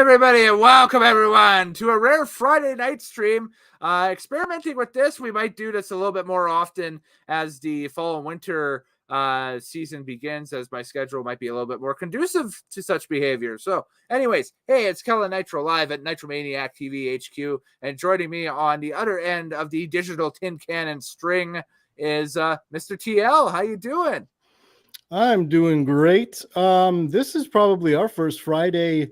everybody, and welcome everyone to a rare Friday night stream. Experimenting with this, we might do this a little bit more often as the fall and winter season begins, as my schedule might be a little bit more conducive to such behavior. So anyways, hey, it's Kellen Nitro live at Nitromaniac TV HQ, and joining me on the other end of the digital tin cannon string is Mr. TL. How you doing? I'm doing great. This is probably our first Friday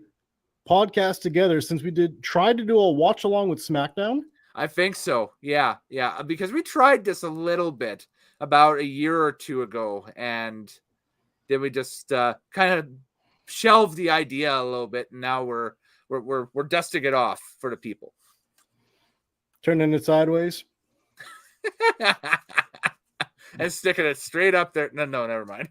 podcast together since we tried to do a watch along with SmackDown. I think so. Yeah. Because we tried this a little bit about a year or two ago, and then we just kind of shelved the idea a little bit, and now we're dusting it off for the people. Turning it sideways. And sticking it straight up there. No, never mind.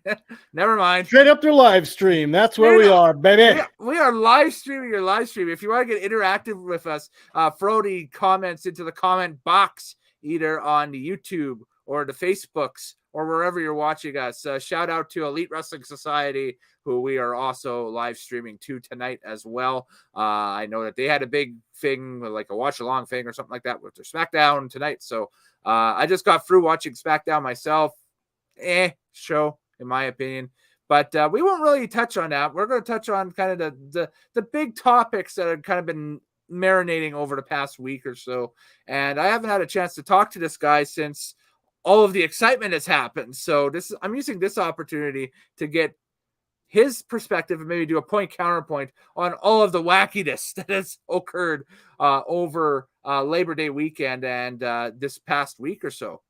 Never mind. Straight up their live stream. That's where we are, baby. We are live streaming your live stream. If you want to get interactive with us, throw the comments into the comment box, either on the YouTube or the Facebooks or wherever you're watching us. Shout out to Elite Wrestling Society, who we are also live streaming to tonight as well. I know that they had a big thing, like a watch along thing or something like that with their SmackDown tonight. So I just got through watching SmackDown myself. Show, in my opinion. But we won't really touch on that. We're going to touch on kind of the big topics that have kind of been marinating over the past week or so. And I haven't had a chance to talk to this guy since all of the excitement has happened. So I'm using this opportunity to get his perspective and maybe do a point counterpoint on all of the wackiness that has occurred over Labor Day weekend and this past week or so.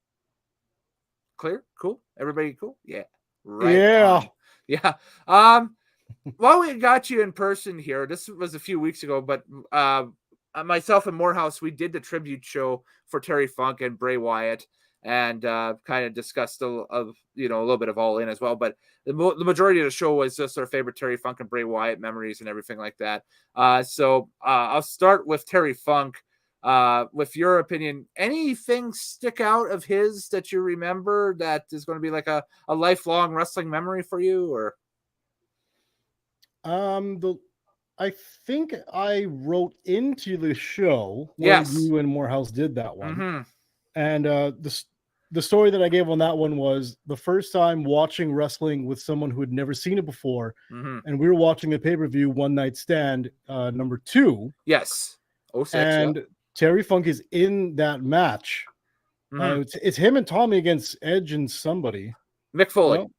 Clear? Cool? Everybody cool? Yeah. Right. Yeah. Yeah. While we got you in person here, this was a few weeks ago, but myself and Morehouse, we did the tribute show for Terry Funk and Bray Wyatt, and kind of discussed a little bit of All In as well. But the majority of the show was just our favorite Terry Funk and Bray Wyatt memories and everything like that. So I'll start with Terry Funk. With your opinion, anything stick out of his that you remember that is going to be like a lifelong wrestling memory for you? Or I think I wrote into the show where yes, you and Morehouse did that one. Mm-hmm. And the story that I gave on that one was the first time watching wrestling with someone who had never seen it before. Mm-hmm. And we were watching the pay-per-view One Night Stand number 2. Yes. 06, and Terry Funk is in that match. Mm-hmm. It's him and Tommy against Edge and somebody. Mick Foley. Well,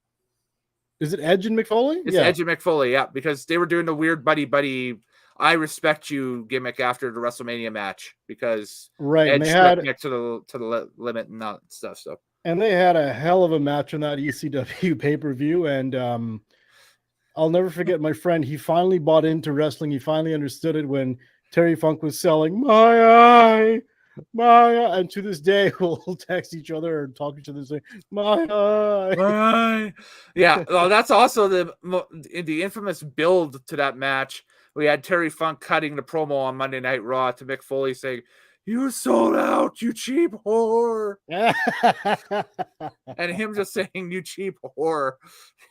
is it Edge and Mick Foley? It's Edge and Mick Foley, yeah, because they were doing the weird buddy I respect you gimmick after the WrestleMania match, because right, Edge they had next to the limit and that stuff. So, and they had a hell of a match in that ECW pay-per-view, and I'll never forget my friend. He finally bought into wrestling. He finally understood it when Terry Funk was selling my eye, and to this day we'll text each other or talk to each other and say my eye. Yeah. Well, that's also the infamous build to that match. We had Terry Funk cutting the promo on Monday Night Raw to Mick Foley saying, "You sold out, you cheap whore," and him just saying "you cheap whore"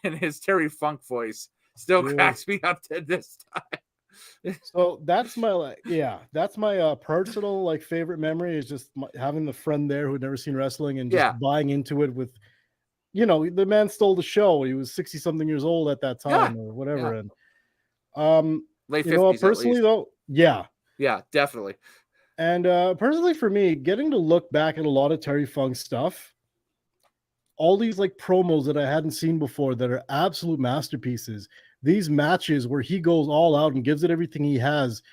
in his Terry Funk voice still cracks me up to this time. So that's my personal favorite memory, is just having the friend there who had never seen wrestling and just buying into it with, the man stole the show. He was 60 something years old at that time or whatever. And late 50s, personally though, yeah, definitely. And personally for me, getting to look back at a lot of Terry Funk stuff, all these promos that I hadn't seen before that are absolute masterpieces, these matches where he goes all out and gives it everything he has,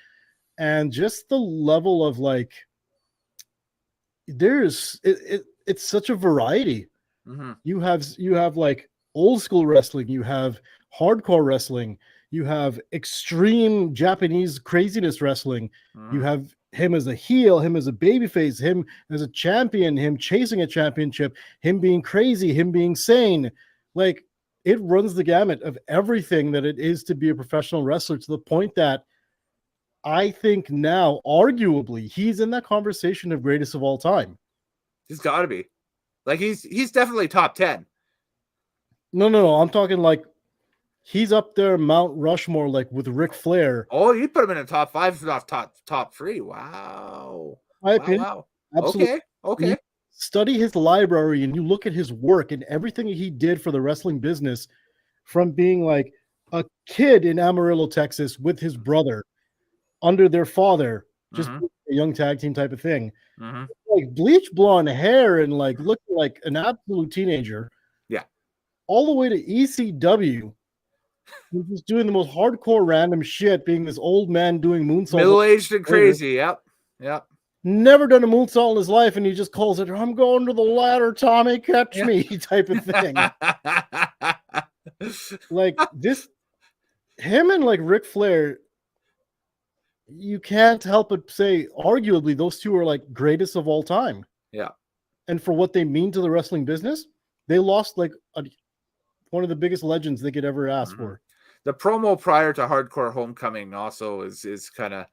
and just the level of it's such a variety. Mm-hmm. You have old school wrestling, you have hardcore wrestling, you have extreme Japanese craziness wrestling, you have him as a heel, him as a babyface, him as a champion, him chasing a championship, him being crazy, him being sane. It runs the gamut of everything that it is to be a professional wrestler, to the point that I think now, arguably, he's in that conversation of greatest of all time. He's got to be. He's definitely top 10. No. I'm talking he's up there Mount Rushmore, like with Ric Flair. Oh, you put him in the top 5, not top 3. Wow. My opinion, Wow. absolutely. Okay. Study his library and you look at his work and everything he did for the wrestling business, from being like a kid in Amarillo, Texas, with his brother under their father, just Mm-hmm. a young tag team type of thing. Mm-hmm. Like bleach blonde hair and like looking like an absolute teenager. Yeah. All the way to ECW. He's just doing the most hardcore random shit, being this old man doing moonsaults. Middle-aged and crazy. Yep. Never done a moonsault in his life, and he just calls it, I'm going to the ladder, Tommy, catch me, type of thing. Like this, him and like Ric Flair, you can't help but say, arguably, those two are like greatest of all time. Yeah. And for what they mean to the wrestling business, they lost like one of the biggest legends they could ever ask for. The promo prior to Hardcore Homecoming also is kind of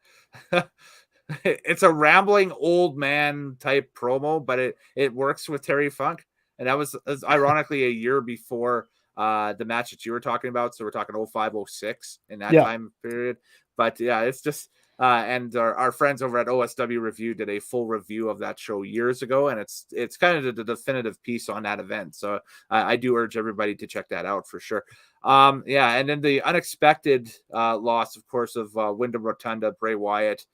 it's a rambling old man type promo, but it works with Terry Funk. And that was ironically a year before the match that you were talking about. So we're talking 05-06 in that time period. But yeah, it's just and our friends over at OSW Review did a full review of that show years ago, and it's kind of the definitive piece on that event. So I do urge everybody to check that out for sure. And then the unexpected loss, of course, of Wyndham Rotunda, Bray Wyatt.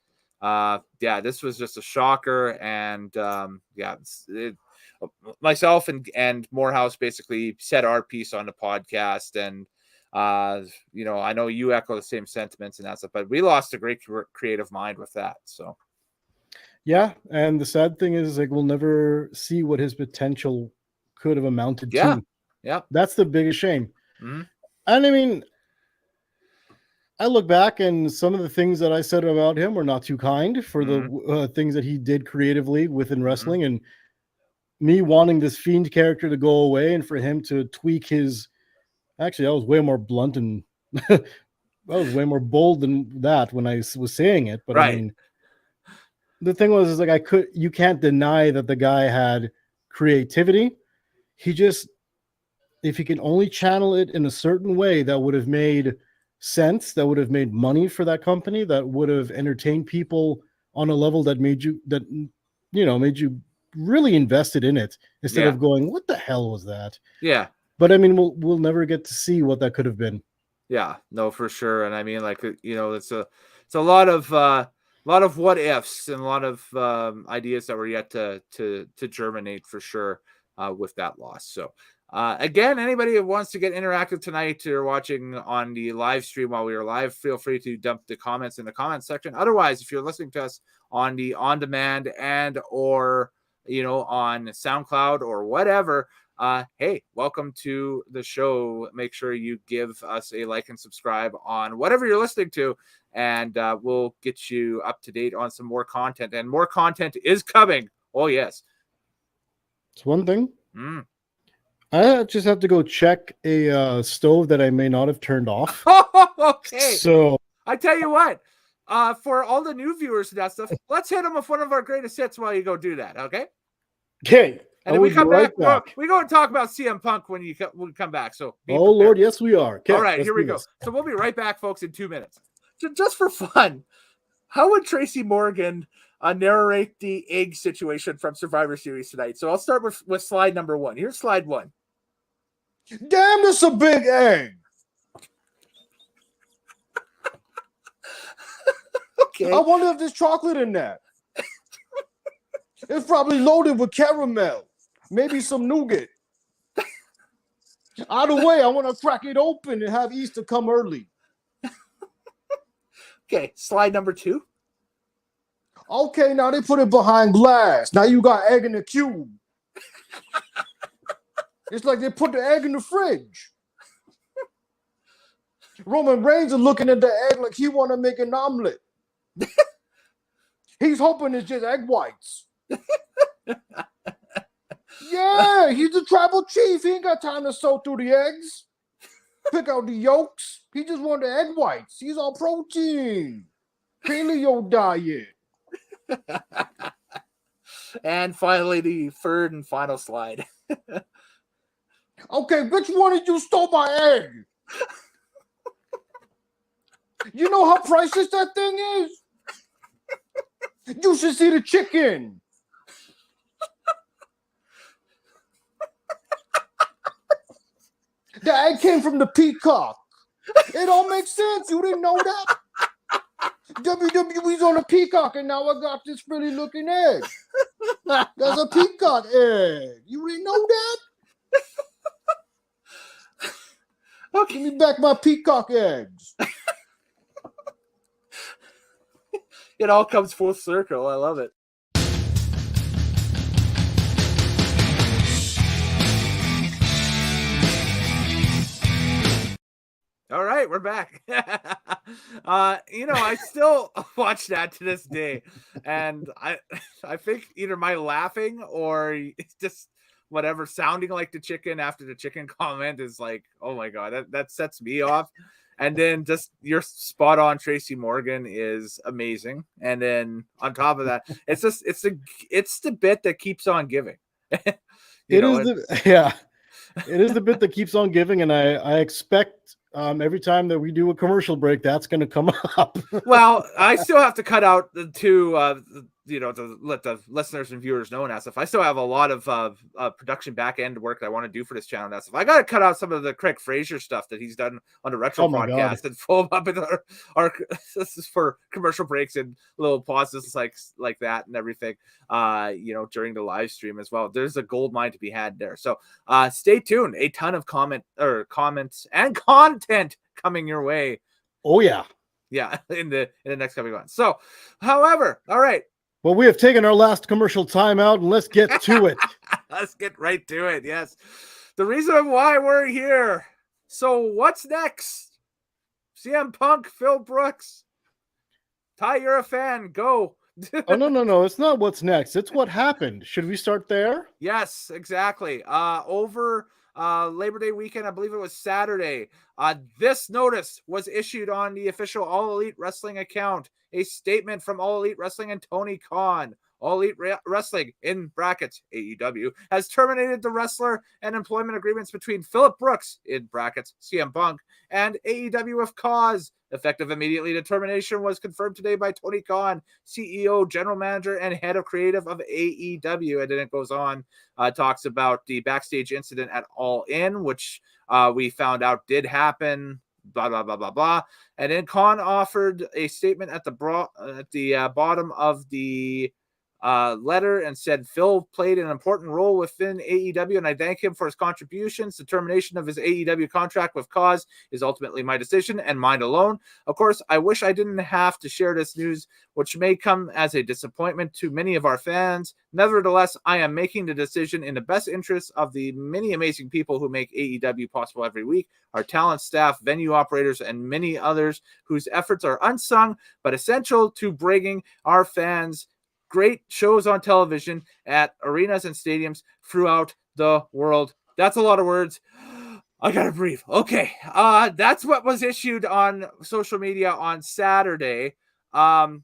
This was just a shocker, and myself and Morehouse basically said our piece on the podcast, and I know you echo the same sentiments and that stuff, but we lost a great creative mind with that. So yeah, and the sad thing is, like, we'll never see what his potential could have amounted to. Yeah, that's the biggest shame. Mm-hmm. And I mean, I look back and some of the things that I said about him were not too kind for the things that he did creatively within wrestling, and me wanting this Fiend character to go away and for him to tweak his. Actually, I was way more blunt and I was way more bold than that when I was saying it. But I mean, the thing was, is like you can't deny that the guy had creativity. He just, if he can only channel it in a certain way that would have made sense, that would have made money for that company, that would have entertained people on a level that made you really invested in it, instead of going, what the hell was that? Yeah. But I mean, we'll never get to see what that could have been. Yeah, no, for sure. And I mean, like, it's a lot of what ifs and a lot of ideas that were yet to germinate for sure with that loss. So again, anybody who wants to get interactive tonight or watching on the live stream while we are live, feel free to dump the comments in the comment section. Otherwise, if you're listening to us on the on-demand and or on SoundCloud or whatever, hey, welcome to the show. Make sure you give us a like and subscribe on whatever you're listening to, and we'll get you up to date on some more content. And more content is coming. Oh, yes. It's one thing. I just have to go check a stove that I may not have turned off. Okay. So I tell you what, for all the new viewers and that stuff, let's hit them with one of our greatest hits while you go do that. Okay. Okay. And then we come back. We go and talk about CM Punk when we come back. So, Lord, yes, we are. Okay, all right, here we go. So we'll be right back, folks, in 2 minutes. Just for fun, how would Tracy Morgan narrate the egg situation from Survivor Series tonight? So I'll start with slide number 1. Here's slide 1. Damn, that's a big egg. Okay. I wonder if there's chocolate in that. It's probably loaded with caramel. Maybe some nougat. Either way, I want to crack it open and have Easter come early. Okay, slide number 2. Okay, now they put it behind glass. Now you got egg in the cube. It's like they put the egg in the fridge. Roman Reigns is looking at the egg like he want to make an omelet. He's hoping it's just egg whites. Yeah, he's the tribal chief. He ain't got time to sew through the eggs, pick out the yolks. He just want the egg whites. He's all protein. Paleo diet. And finally, the third and final slide. Okay, which one of you stole my egg? You know how priceless that thing is? You should see the chicken. The egg came from the peacock. It all makes sense. You didn't know that? WWE's on a peacock, and now I got this pretty looking egg. That's a peacock egg. You didn't know that? Okay. Give me back my peacock eggs. It all comes full circle. I love it. All right, we're back. I still watch that to this day, and I think either my laughing or it's just whatever sounding like the chicken after the chicken comment is like, oh my god, that sets me off. And then just your spot on Tracy Morgan is amazing. And then on top of that, it's the bit that keeps on giving. It is the bit that keeps on giving, and I expect every time that we do a commercial break, that's going to come up. Well, I still have to cut out the two, to let the listeners and viewers know and stuff. I still have a lot of production back end work that I want to do for this channel and stuff. I got to cut out some of the Craig Fraser stuff that he's done on the Retro podcast and fold up in our this is for commercial breaks and little pauses like that and everything. During the live stream as well. There's a gold mine to be had there. So stay tuned. A ton of comments and content coming your way. Oh yeah. Yeah, in the next coming months. So, however, all right. Well, we have taken our last commercial timeout, and let's get to it. Let's get right to it. Yes, the reason why we're here. So, what's next? CM Punk, Phil Brooks. Ty, you're a fan. Go. Oh no! It's not what's next. It's what happened. Should we start there? Yes, exactly. Over Labor Day weekend, I believe it was Saturday. This notice was issued on the official All Elite Wrestling account. A statement from All Elite Wrestling and Tony Khan. All Elite Wrestling, in brackets, AEW, has terminated the wrestler and employment agreements between Phillip Brooks, in brackets, CM Punk, and AEW with cause. Effective immediately, the termination was confirmed today by Tony Khan, CEO, general manager, and head of creative of AEW. And then it goes on, talks about the backstage incident at All In, which we found out did happen, blah, blah, blah, blah, blah. And then Khan offered a statement at the bottom of the letter and said Phil played an important role within AEW, and I thank him for his contributions. The termination of his AEW contract with cause is ultimately my decision and mine alone. Of course, I wish I didn't have to share this news, which may come as a disappointment to many of our fans. Nevertheless, I am making the decision in the best interest of the many amazing people who make AEW possible every week, our talent, staff, venue operators, and many others whose efforts are unsung but essential to bringing our fans great shows on television at arenas and stadiums throughout the world. That's a lot of words. I gotta breathe. Okay. That's what was issued on social media on Saturday. I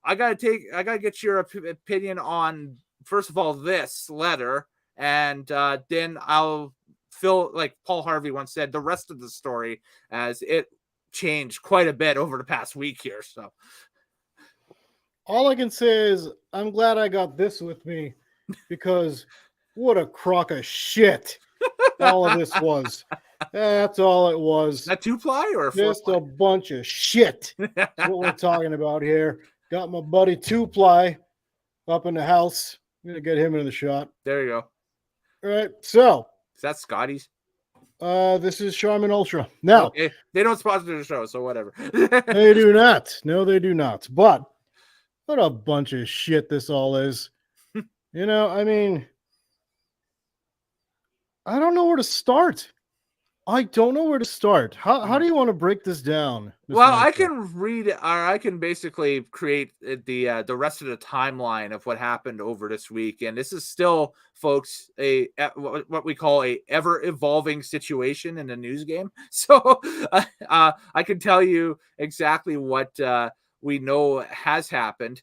gotta get your opinion on, first of all, this letter, and then I'll fill, like Paul Harvey once said, the rest of the story, as it changed quite a bit over the past week here. So all I can say is I'm glad I got this with me, because what a crock of shit all of this was. That's all it was. That 2-ply or just a bunch of shit. That's what we're talking about here. Got my buddy 2-ply up in the house. I'm gonna get him into the shot. There you go. All right. So is that Scotty's? This is Charmin Ultra. Now, okay. They don't sponsor the show, so whatever. They do not. No, they do not. But what a bunch of shit this all is. I mean, I don't know where to start. How do you want to break this down? Well, I can read, or I can basically create the rest of the timeline of what happened over this week, and this is still, folks, what we call a ever evolving situation in the news game. So I can tell you exactly what we know has happened.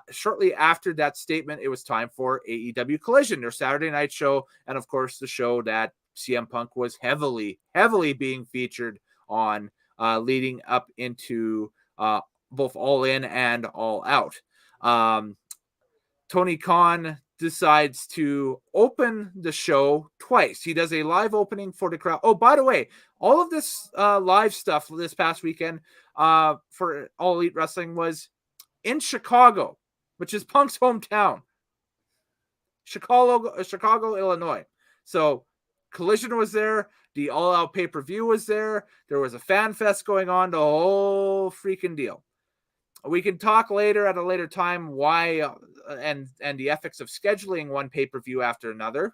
Shortly after that statement, it was time for AEW Collision, their Saturday night show, and of course the show that CM Punk was heavily being featured on leading up into both All In and All Out. Tony Khan decides to open the show twice. He does a live opening for the crowd. Oh, by the way, all of this live stuff this past weekend for All Elite Wrestling was in Chicago, which is Punk's hometown. Chicago, Illinois. So Collision was there. The All Out pay-per-view was there. There was a fan fest going on. The whole freaking deal. We can talk later at a later time why and the ethics of scheduling one pay-per-view after another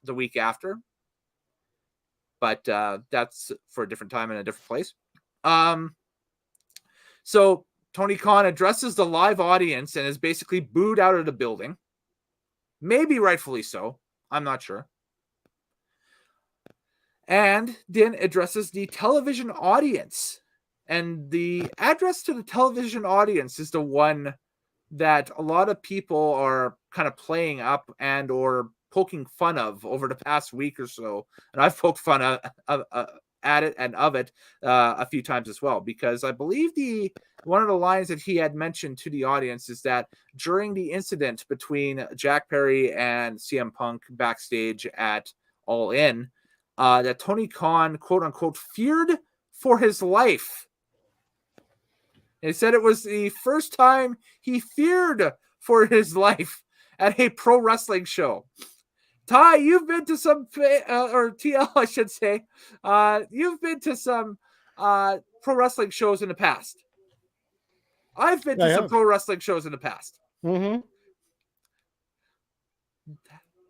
the week after. But that's for a different time and a different place. So Tony Khan addresses the live audience and is basically booed out of the building. Maybe rightfully so. I'm not sure. And then addresses the television audience. And the address to the television audience is the one that a lot of people are kind of playing up and or poking fun of over the past week or so. And I've poked fun at it and of it a few times as well, because I believe one of the lines that he had mentioned to the audience is that during the incident between Jack Perry and CM Punk backstage at All In, that Tony Khan, quote unquote, feared for his life. He said it was the first time he feared for his life at a pro wrestling show. Ty, you've been to some, or TL, I should say, you've been to some pro wrestling shows in the past. I've been to some pro wrestling shows in the past. Mm-hmm.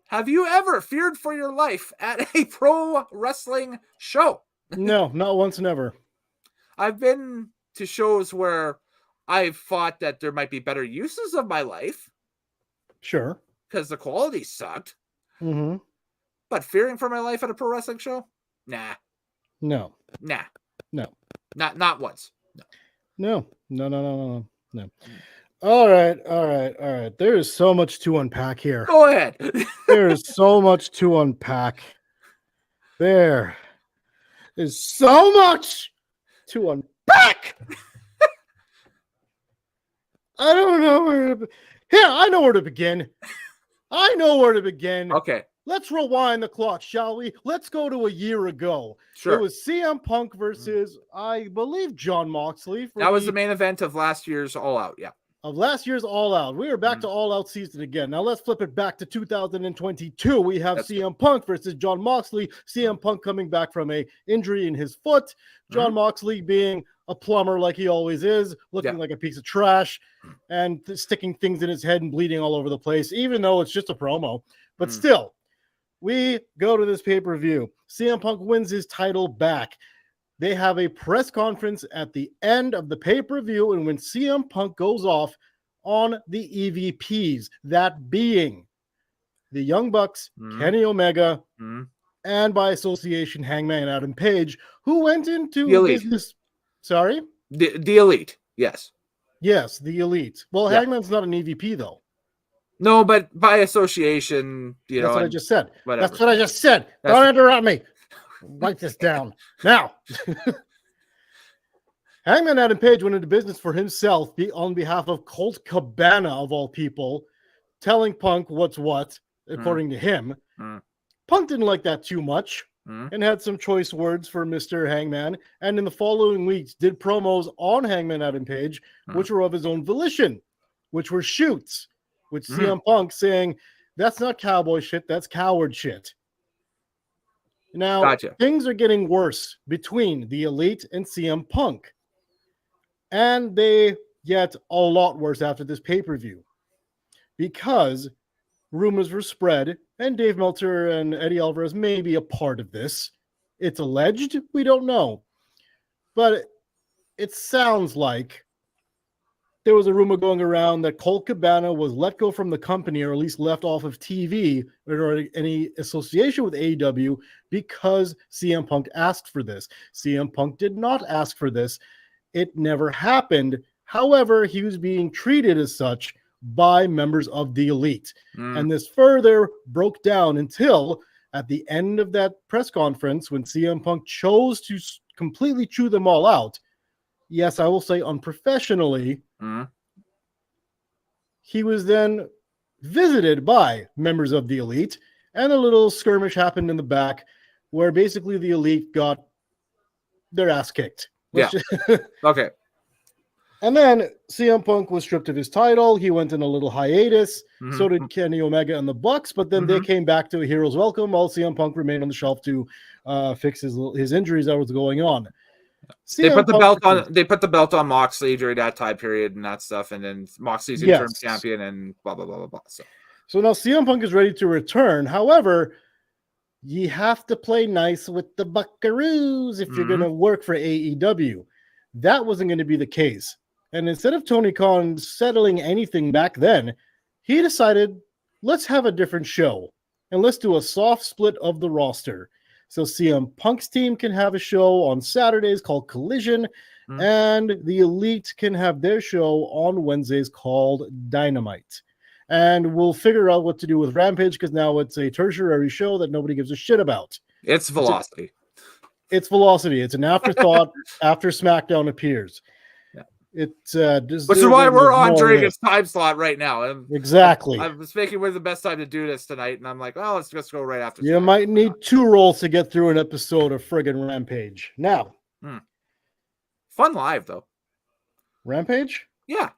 Have you ever feared for your life at a pro wrestling show? No, not once, never. I've been to shows where I've thought that there might be better uses of my life. Sure. Because the quality sucked. Mm-hmm. But fearing for my life at a pro wrestling show? Nah. No. Nah. No. Not once. No. All right. There is so much to unpack here. Go ahead. There is so much to unpack. There is so much to unpack. I don't know where to I know where to begin. Okay. Let's rewind the clock, shall we? Let's go to a year ago. Sure. It was CM Punk versus, I believe, John Moxley. That was the main event of last year's All Out, yeah. Of last year's All Out. We are back to All Out season again. Now let's flip it back to 2022. We have CM Punk versus John Moxley. CM Punk coming back from a injury in his foot. John Moxley being a plumber like he always is, looking like a piece of trash and sticking things in his head and bleeding all over the place, even though it's just a promo. But still, we go to this pay-per-view. CM Punk wins his title back. They have a press conference at the end of the pay-per-view, and when CM Punk goes off on the EVPs, that being the Young Bucks, Kenny Omega, and by association, Hangman Adam Page, who went into business. Sorry? The Elite, yes. Yes, the Elite. Well, Hangman's not an EVP, though. No, but by association, That's what I just said. Whatever. That's what I just said. Don't interrupt me. Write this down. Now, Hangman Adam Page went into business for himself on behalf of Colt Cabana, of all people, telling Punk what's what, according to him. Punk didn't like that too much and had some choice words for Mr. Hangman, and in the following weeks did promos on Hangman Adam Page, which were of his own volition, which were shoots, with CM Punk saying, that's not cowboy shit, that's coward shit. Now, things are getting worse between the Elite and CM Punk. And they get a lot worse after this pay-per-view. Because rumors were spread, and Dave Meltzer and Eddie Alvarez may be a part of this. It's alleged, we don't know. But it sounds like there was a rumor going around that Colt Cabana was let go from the company, or at least left off of TV or any association with AEW, because CM Punk asked for this. CM Punk did not ask for this. It never happened. However, he was being treated as such by members of the Elite. And this further broke down until at the end of that press conference, when CM Punk chose to completely chew them all out. Yes, I will say unprofessionally. He was then visited by members of the Elite, and a little skirmish happened in the back where basically the Elite got their ass kicked. Okay. And then CM Punk was stripped of his title. He went in a little hiatus. So did Kenny Omega and the Bucks, but then they came back to a hero's welcome while CM Punk remained on the shelf to fix his injuries that was going on. They put the belt on Moxley during that time period and that stuff, and then Moxley's interim champion and blah blah blah blah blah. So now CM Punk is ready to return. However, you have to play nice with the Buckaroos if you're going to work for AEW. That wasn't going to be the case. And instead of Tony Khan settling anything back then, he decided, let's have a different show and let's do a soft split of the roster. So CM Punk's team can have a show on Saturdays called Collision, and the Elite can have their show on Wednesdays called Dynamite. And we'll figure out what to do with Rampage because now it's a tertiary show that nobody gives a shit about. It's Velocity. It's Velocity. It's an afterthought after SmackDown appears. Which is why we're on during its time slot right now. Exactly. I was thinking we're the best time to do this tonight, and I'm like, oh, let's just go right after. You might need 2 rolls to get through an episode of friggin' Rampage. Now, fun live though. Rampage? Yeah,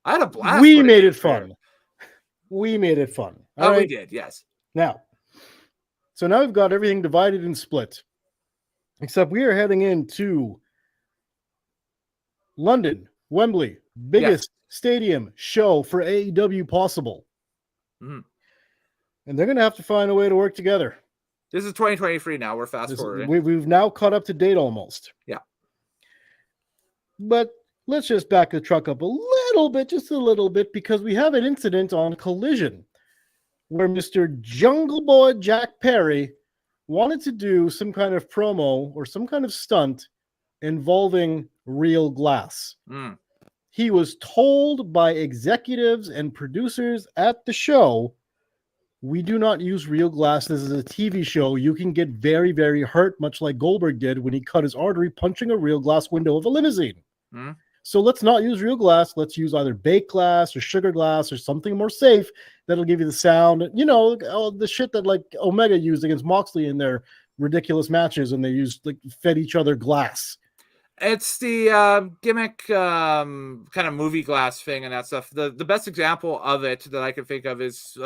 I had a blast. We made it fun. We made it fun. All right? We did. Yes. Now we've got everything divided and split, except we are heading into London. Wembley, biggest stadium show for AEW possible. And they're going to have to find a way to work together. This is 2023 now. We're fast forwarding. We've now caught up to date almost. Yeah. But let's just back the truck up a little bit, just a little bit, because we have an incident on Collision where Mr. Jungle Boy Jack Perry wanted to do some kind of promo or some kind of stunt involving real glass. He was told by executives and producers at the show, we do not use real glass. This is a TV show. You can get very, very hurt, much like Goldberg did when he cut his artery punching a real glass window of a limousine. So let's not use real glass. Let's use either baked glass or sugar glass or something more safe that'll give you the sound. You know, all the shit that like Omega used against Moxley in their ridiculous matches, and they used fed each other glass. It's the gimmick kind of movie glass thing and that stuff. The best example of it that I can think of is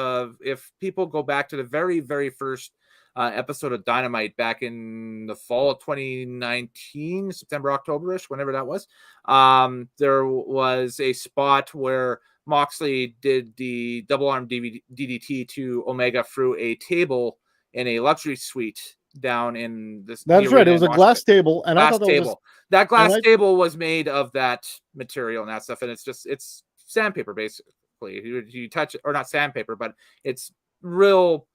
if people go back to the very, very first episode of Dynamite back in the fall of 2019, September, October-ish, whenever that was. There was a spot where Moxley did the double arm DDT to Omega through a table in a luxury suite down in this. That's right. It was a glass table, and I thought that glass table was made of that material and that stuff, and it's sandpaper basically. You touch it, or not sandpaper, but it's real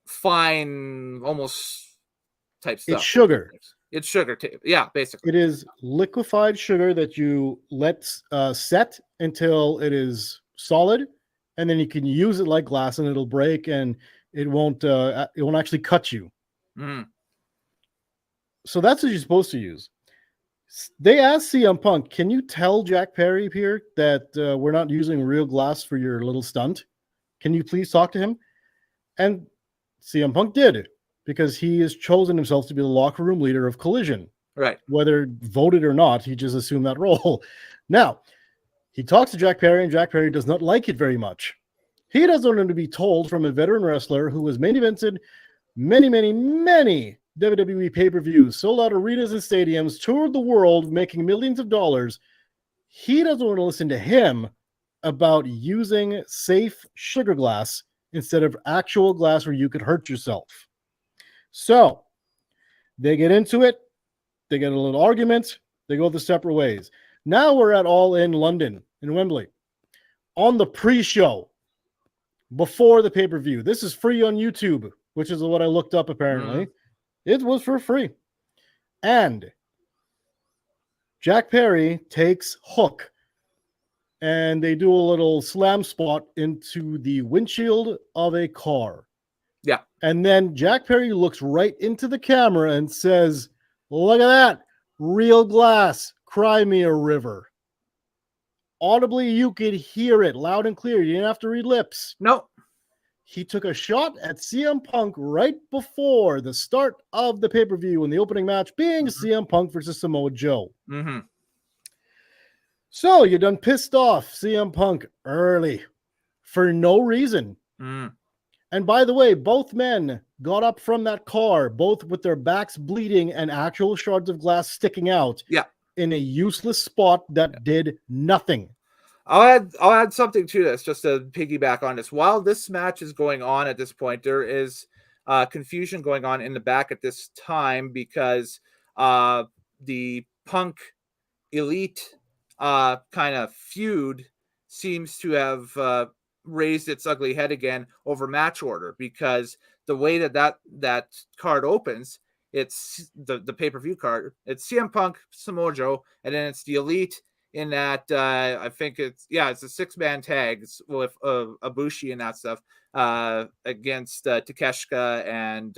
fine, almost type stuff. It's sugar. It's sugar tape. Yeah, basically. It is liquefied sugar that you let set until it is solid, and then you can use it like glass, and it'll break, and it won't actually cut you. So that's what you're supposed to use. They asked CM Punk, can you tell Jack Perry here that we're not using real glass for your little stunt? Can you please talk to him? And CM Punk did, because he has chosen himself to be the locker room leader of Collision. Right. Whether voted or not, he just assumed that role. Now, he talks to Jack Perry, and Jack Perry does not like it very much. He doesn't want to be told from a veteran wrestler who was main evented many, many, many WWE pay-per-views, sold out arenas and stadiums, toured the world, making millions of dollars. He doesn't want to listen to him about using safe sugar glass instead of actual glass where you could hurt yourself. So they get into it. They get a little argument. They go the separate ways. Now we're at All In London in Wembley on the pre-show before the pay-per-view. This is free on YouTube, which is what I looked up apparently. It was for free. And Jack Perry takes Hook, and they do a little slam spot into the windshield of a car. Yeah. And then Jack Perry looks right into the camera and says, look at that. Real glass, cry me a river. Audibly, you could hear it loud and clear. You didn't have to read lips. Nope. He took a shot at CM Punk right before the start of the pay-per-view, and the opening match being CM Punk versus Samoa Joe. Mm-hmm. So you done pissed off CM Punk early for no reason. Mm. And by the way, both men got up from that car, both with their backs bleeding and actual shards of glass sticking out. Yeah. In a useless spot that did nothing. I'll add something to this just to piggyback on this. While this match is going on at this point, there is confusion going on in the back at this time because the Punk Elite kind of feud seems to have raised its ugly head again over match order, because the way that card opens, it's the pay-per-view card. It's CM Punk, Samoa Joe, and then it's the Elite in that I think it's a 6-man tag with Ibushi and that stuff against Takeshita and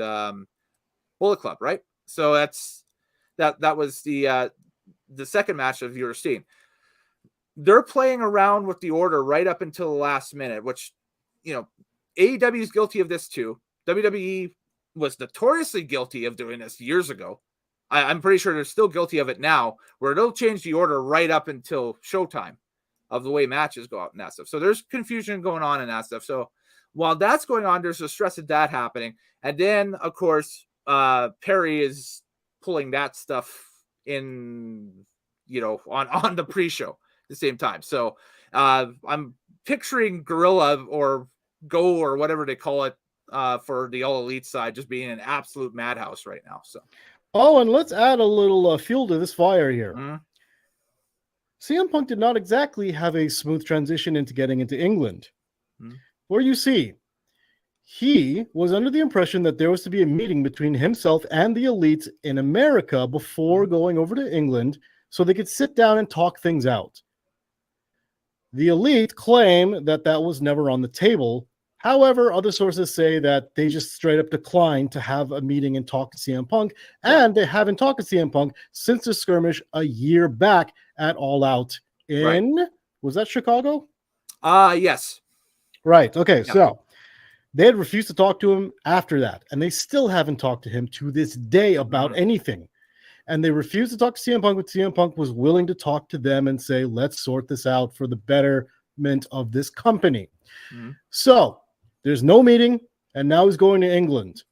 Bullet Club, right? So that was the second match of your scene. They're playing around with the order right up until the last minute, which, AEW is guilty of this too. WWE was notoriously guilty of doing this years ago. I'm pretty sure they're still guilty of it now, where they'll change the order right up until showtime of the way matches go out and that stuff. So there's confusion going on in that stuff. So while that's going on, there's a stress of that happening. And then, of course, Perry is pulling that stuff in, on the pre-show at the same time. So I'm picturing Gorilla or Go or whatever they call it for the All Elite side just being an absolute madhouse right now. So. Oh, and let's add a little fuel to this fire here. Mm-hmm. CM Punk did not exactly have a smooth transition into getting into England. Mm-hmm. Where you see, he was under the impression that there was to be a meeting between himself and the Elite in America before going over to England so they could sit down and talk things out. The Elite claim that was never on the table. However, other sources say that they just straight up declined to have a meeting and talk to CM Punk, and they haven't talked to CM Punk since the skirmish a year back at All Out in, was that Chicago? Yes. Right. Okay. Yep. So they had refused to talk to him after that, and they still haven't talked to him to this day about anything. And they refused to talk to CM Punk, but CM Punk was willing to talk to them and say, let's sort this out for the betterment of this company. Mm-hmm. So there's no meeting, and now he's going to England.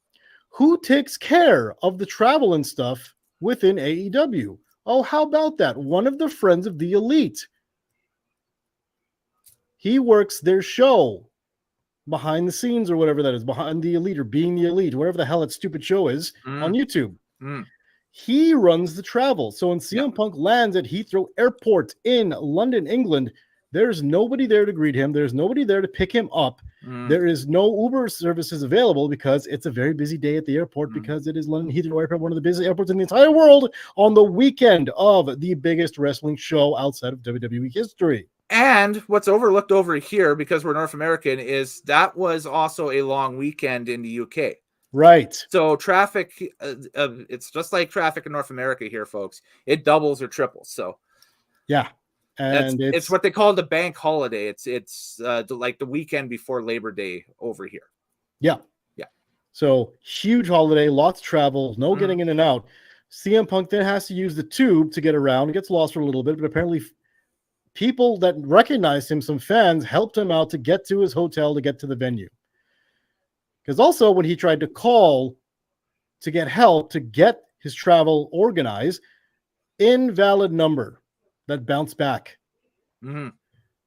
Who takes care of the travel and stuff within AEW? Oh, how about that? One of the friends of the Elite. He works their show behind the scenes or whatever that is, behind the Elite or being the Elite, whatever the hell that stupid show is on YouTube. He runs the travel. So when CM Punk lands at Heathrow Airport in London, England, there's nobody there to greet him. There's nobody there to pick him up. There is no Uber services available because it's a very busy day at the airport because it is London Heathrow Airport, one of the busiest airports in the entire world on the weekend of the biggest wrestling show outside of WWE history. And what's overlooked over here, because we're North American, is that was also a long weekend in the UK. Right. So traffic, it's just like traffic in North America here, folks. It doubles or triples. So, yeah. And it's what they call the bank holiday. It's like the weekend before Labor Day over here. Yeah. So huge holiday, lots of travel, no getting in and out. CM Punk then has to use the tube to get around. He gets lost for a little bit, but apparently people that recognized him, some fans, helped him out to get to his hotel to get to the venue. Because also when he tried to call to get help to get his travel organized, invalid number that bounced back.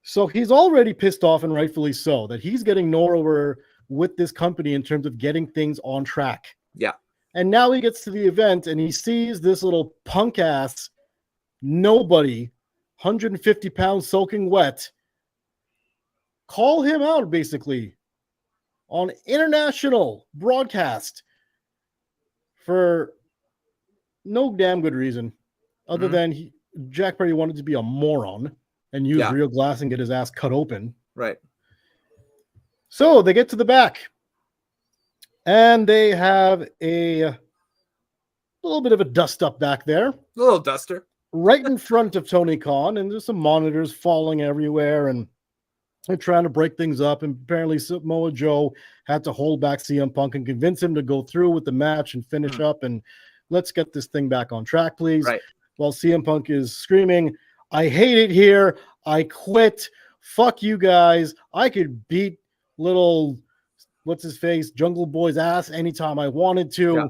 So he's already pissed off, and rightfully so, that he's getting nowhere with this company in terms of getting things on track. Yeah. And now he gets to the event and he sees this little punk ass nobody, 150 pounds soaking wet, call him out basically on international broadcast for no damn good reason other than Jack Perry wanted to be a moron and use real glass and get his ass cut open. Right. So they get to the back and they have a little bit of a dust up back there, A little duster. right in front of Tony Khan, and there's some monitors falling everywhere, and they're trying to break things up. And apparently Samoa Joe had to hold back CM Punk and convince him to go through with the match and finish up, and let's get this thing back on track, please. Right. While CM Punk is screaming, I hate it here. I quit. Fuck you guys. I could beat little, what's his face, Jungle Boy's ass anytime I wanted to. Yeah.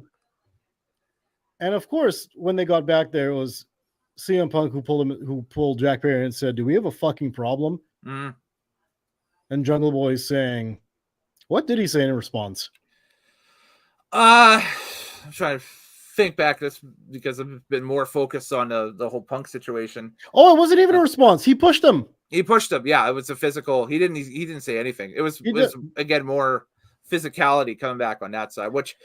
And of course, when they got back there, it was CM Punk who pulled Jack Perry and said, do we have a fucking problem? And Jungle Boy is saying, what did he say in response? I'm trying to think back this because I've been more focused on the whole Punk situation. Oh, it wasn't even a response. He pushed him. He pushed him. Yeah, it was a physical. He didn't say anything. It was again more physicality coming back on that side, which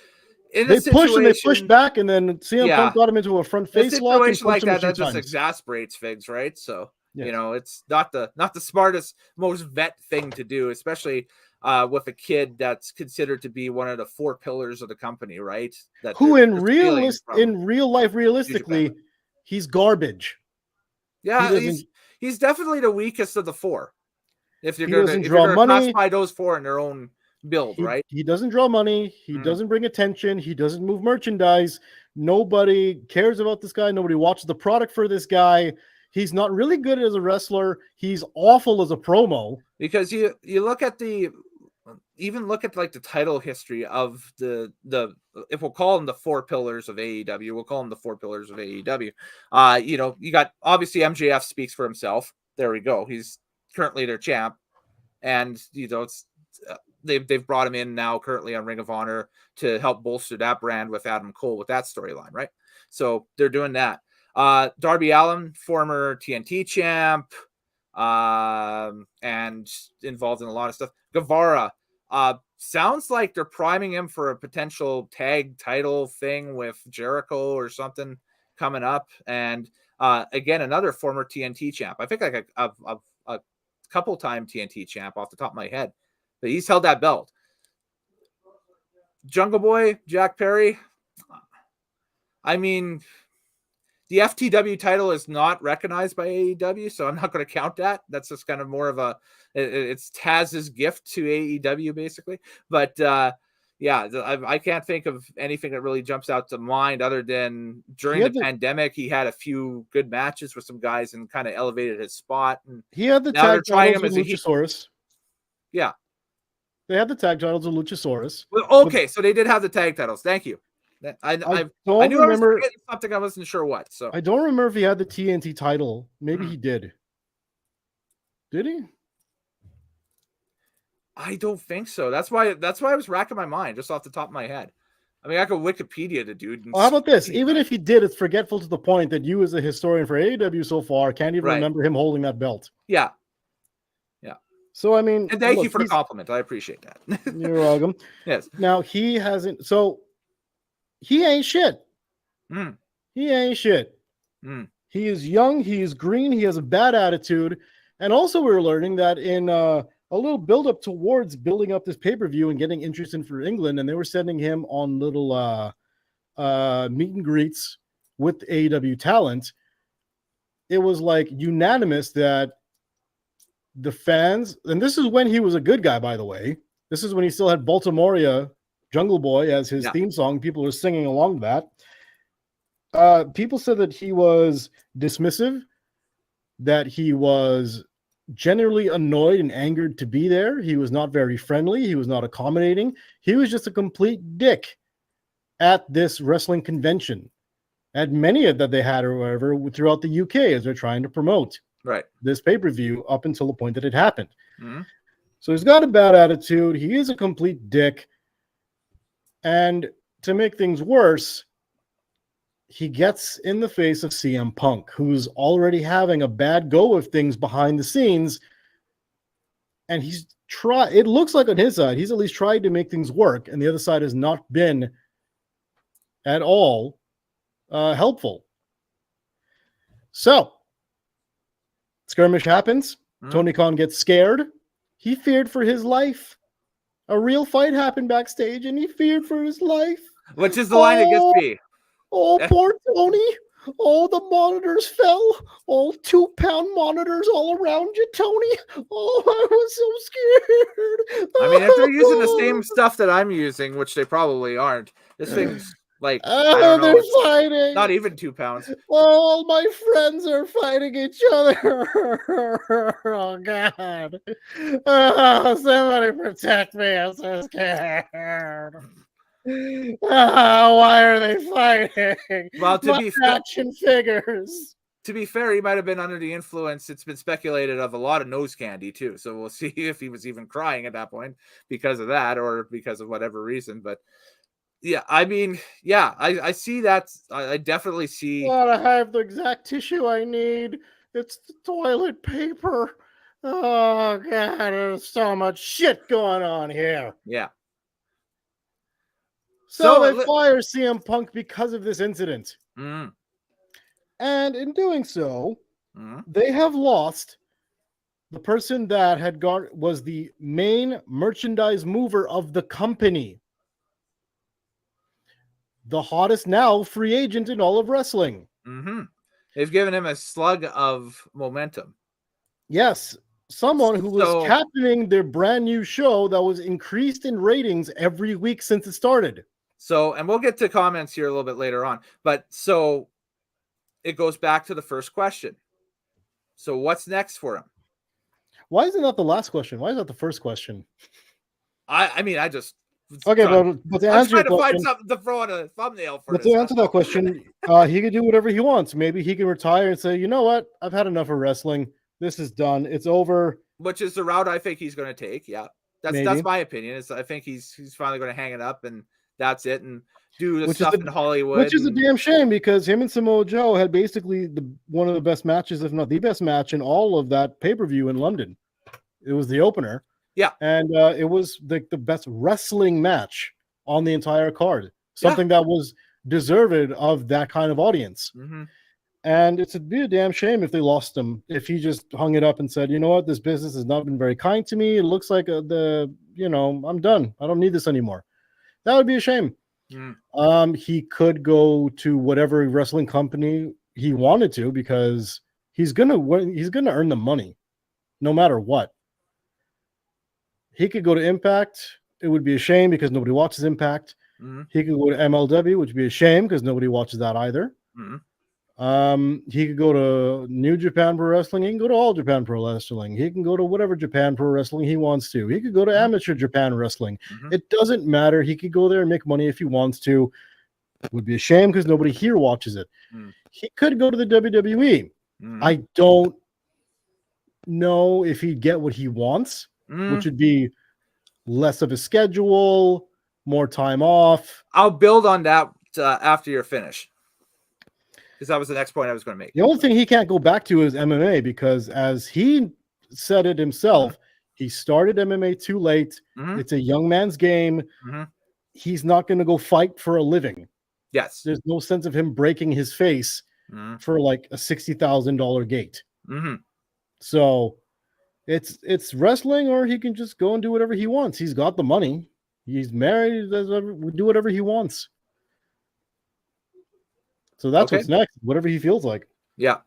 they pushed back, and then CM Punk got him into a front face lock. Situation like that just exasperates things, right? So you know, it's not the smartest, most vet thing to do, especially with a kid that's considered to be one of the 4 pillars of the company, right? That who in real life, realistically, he's garbage. Yeah, he's definitely the weakest of the 4. If you're going to classify those 4 in their own build, right? He doesn't draw money. He doesn't bring attention. He doesn't move merchandise. Nobody cares about this guy. Nobody watches the product for this guy. He's not really good as a wrestler. He's awful as a promo. Because you look at like the title history of the if we'll call them the 4 pillars of AEW, we'll call them the 4 pillars of AEW. You know, you got obviously MJF speaks for himself. There we go. He's currently their champ, and you know they've brought him in now currently on Ring of Honor to help bolster that brand with Adam Cole with that storyline, right? So they're doing that. Darby Allin, former TNT champ, and involved in a lot of stuff. Guevara, sounds like they're priming him for a potential tag title thing with Jericho or something coming up. And again, another former TNT champ. I think like a couple time TNT champ off the top of my head, but he's held that belt. Jungle Boy, Jack Perry. I mean, the FTW title is not recognized by AEW, so I'm not going to count that. That's just kind of more of it's Taz's gift to AEW, basically. But yeah, I can't think of anything that really jumps out to mind other than during the pandemic, he had a few good matches with some guys and kind of elevated his spot. And he had the tag titles with Luchasaurus. Yeah. They had the tag titles with Luchasaurus. Well, okay, so they did have the tag titles. Thank you. I knew I was forgetting something. I wasn't sure what. So I don't remember if he had the TNT title. Maybe he did. Did he? I don't think so. That's why I was racking my mind just off the top of my head. I mean, I could Wikipedia the dude. How about this? Even if he did, it's forgetful to the point that you, as a historian for AEW so far, can't even remember him holding that belt. Yeah. So, I mean... And thank you for the compliment. I appreciate that. You're welcome. Yes. Now, he hasn't... So, he ain't shit. He ain't shit. He is young. He is green. He has a bad attitude. And also, we're learning that in a little build-up towards building up this pay-per-view and getting interest in for England, and they were sending him on little meet and greets with AEW talent, it was like unanimous that the fans, and this is when he was a good guy, by the way. This is when he still had Baltimorea Jungle Boy as his theme song. People were singing along to that. People said that he was dismissive, that he was generally annoyed and angered to be there. He was not very friendly. He was not accommodating. He was just a complete dick at this wrestling convention, at many of that they had or whatever throughout the UK as they're trying to promote this pay-per-view up until the point that it happened. So he's got a bad attitude. He is a complete dick. And to make things worse, he gets in the face of CM Punk, who's already having a bad go of things behind the scenes. And it looks like on his side, he's at least tried to make things work. And the other side has not been at all helpful. So, skirmish happens. Tony Khan gets scared. He feared for his life. A real fight happened backstage, and he feared for his life. Which is the line that gets me. Oh, poor Tony. Oh, the monitors fell. Oh, 2-pound monitors all around you, Tony. Oh, I was so scared. I mean, if they're using the same stuff that I'm using, which they probably aren't, this thing's like, I don't know, they're it's fighting. not even 2 pounds. All my friends are fighting each other. Oh, God. Oh, somebody protect me. I'm so scared. Why are they fighting? Well, action figures. To be fair, he might have been under the influence. It's been speculated of a lot of nose candy too. So we'll see if he was even crying at that point because of that or because of whatever reason. But yeah, I mean, yeah, I see that. I definitely see. Well, I have the exact tissue I need. It's the toilet paper. Oh, God, there's so much shit going on here. Yeah. So they fire CM Punk because of this incident. Mm. And in doing so, they have lost the person that was the main merchandise mover of the company. The hottest now free agent in all of wrestling. Mm-hmm. They've given him a slug of momentum. Yes. Someone who was captaining their brand new show that was increased in ratings every week since it started. So, and we'll get to comments here a little bit later on. But so it goes back to the first question. So what's next for him? Why isn't that the last question? Why is that the first question? I mean, I just okay, but to answer your question, find something to throw on a thumbnail for. But to answer that question, he could do whatever he wants. Maybe he can retire and say, you know what, I've had enough of wrestling. This is done. It's over. Which is the route I think he's going to take. Yeah, that's my opinion. I think he's finally going to hang it up and that's it, and do the stuff in Hollywood. Which is a damn shame because him and Samoa Joe had basically one of the best matches, if not the best match in all of that pay-per-view in London. It was the opener. Yeah. And it was the best wrestling match on the entire card. Something that was deserved of that kind of audience. Mm-hmm. And it'd be a damn shame if they lost him, if he just hung it up and said, you know what, this business has not been very kind to me. It looks like I'm done. I don't need this anymore. That would be a shame. Mm. He could go to whatever wrestling company he wanted to because he's gonna earn the money no matter what. He could go to Impact. It would be a shame because nobody watches Impact. Mm-hmm. He could go to MLW, which would be a shame because nobody watches that either. Mm-hmm. He could go to New Japan Pro Wrestling. He can go to All Japan Pro Wrestling. He can go to whatever Japan Pro Wrestling he wants to. He could go to Amateur Japan Wrestling. Mm-hmm. It doesn't matter. He could go there and make money if he wants to. It would be a shame because nobody here watches it. Mm. He could go to the WWE. Mm. I don't know if he'd get what he wants, which would be less of a schedule, more time off. I'll build on that after you're finished. Because that was the next point I was going to make. The only thing he can't go back to is MMA because, as he said it himself, he started MMA too late. Mm-hmm. It's a young man's game. Mm-hmm. He's not going to go fight for a living. Yes. There's no sense of him breaking his face for like a $60,000 gate. Mm-hmm. So it's wrestling, or he can just go and do whatever he wants. He's got the money. He's married. Do whatever he wants. So that's what's next, whatever he feels like. Yeah.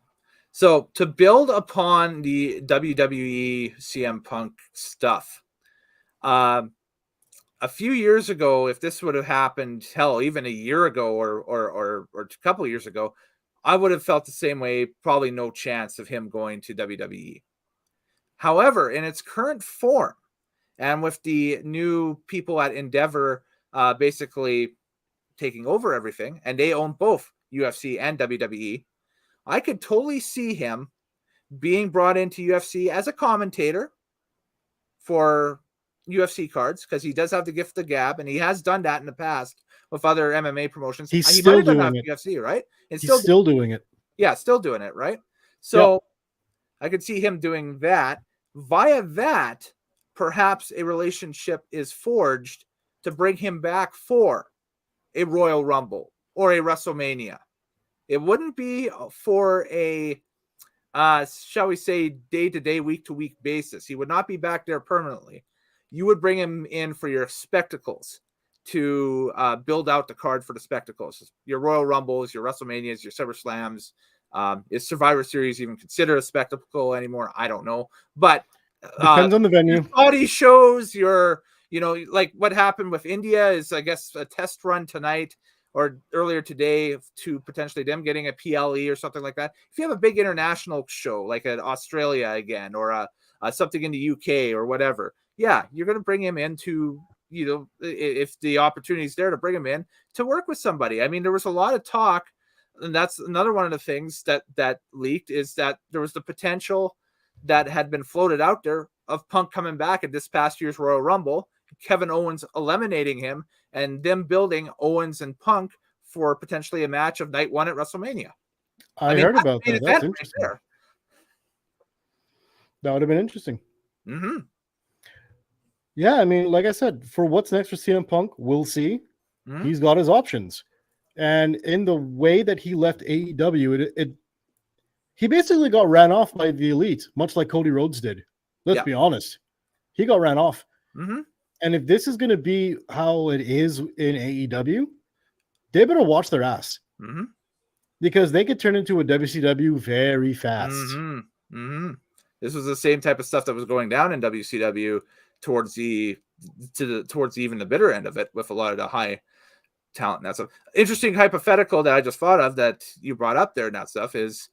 So to build upon the WWE CM Punk stuff, a few years ago, if this would have happened, hell, even a year ago or a couple of years ago, I would have felt the same way. Probably no chance of him going to WWE. However, in its current form, and with the new people at Endeavor basically taking over everything, and they own both UFC and WWE, I could totally see him being brought into UFC as a commentator for UFC cards, because he does have the gift of gab, and he has done that in the past with other MMA promotions. He's still doing it. UFC, right? He's still doing it. Yeah, still doing it, right? So I could see him doing that. Via that, perhaps a relationship is forged to bring him back for a Royal Rumble or a WrestleMania. It wouldn't be for a, shall we say, day-to-day, week-to-week basis. He would not be back there permanently. You would bring him in for your spectacles to build out the card for the spectacles. Your Royal Rumbles, your WrestleManias, your SummerSlams. Is Survivor Series even considered a spectacle anymore? I don't know, but Depends on the venue. Body shows, like what happened with India is, I guess, a test run tonight or earlier today to potentially them getting a PLE or something like that. If you have a big international show like at Australia again, or something in the UK or whatever, yeah, you're going to bring him into, if the opportunity is there to bring him in to work with somebody. I mean, there was a lot of talk, and that's another one of the things that leaked, is that there was the potential that had been floated out there of Punk coming back at this past year's Royal Rumble, Kevin Owens eliminating him, and them building Owens and Punk for potentially a match of night one at WrestleMania. I heard about that. That's interesting. Right, that would have been interesting. Mm-hmm. Yeah, I mean, like I said, for what's next for CM Punk, we'll see. Mm-hmm. He's got his options. And in the way that he left AEW, he basically got ran off by the Elite, much like Cody Rhodes did. Let's be honest. He got ran off. Mm-hmm. And if this is going to be how it is in AEW, they better watch their ass. Mm-hmm. Because they could turn into a WCW very fast. Mm-hmm. Mm-hmm. This was the same type of stuff that was going down in WCW towards even the bitter end of it, with a lot of the high talent and that stuff. Interesting hypothetical that I just thought of that you brought up there and that stuff is,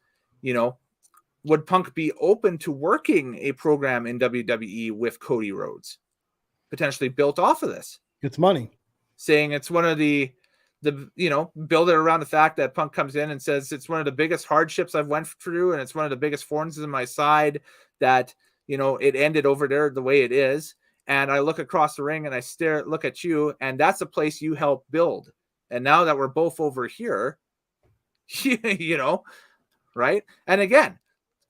would Punk be open to working a program in WWE with Cody Rhodes, potentially built off of this? It's money. Saying it's one of the build it around the fact that Punk comes in and says it's one of the biggest hardships I've went through, and it's one of the biggest thorns in my side that, it ended over there the way it is. And I look across the ring and I look at you, and that's a place you helped build. And now that we're both over here, right? And again,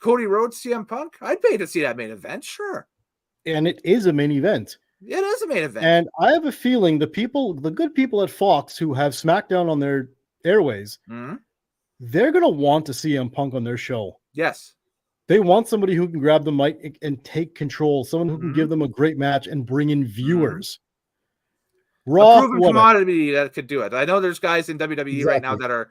Cody Rhodes, CM Punk, I'd pay to see that main event, sure. And it is a main event. It is a main event. And I have a feeling the good people at Fox who have SmackDown on their airways, mm-hmm. they're going to want to see CM Punk on their show. Yes. They want somebody who can grab the mic and take control, someone who can mm-hmm. give them a great match and bring in viewers. Mm-hmm. Raw, a proven commodity that could do it. I know there's guys in WWE right now that are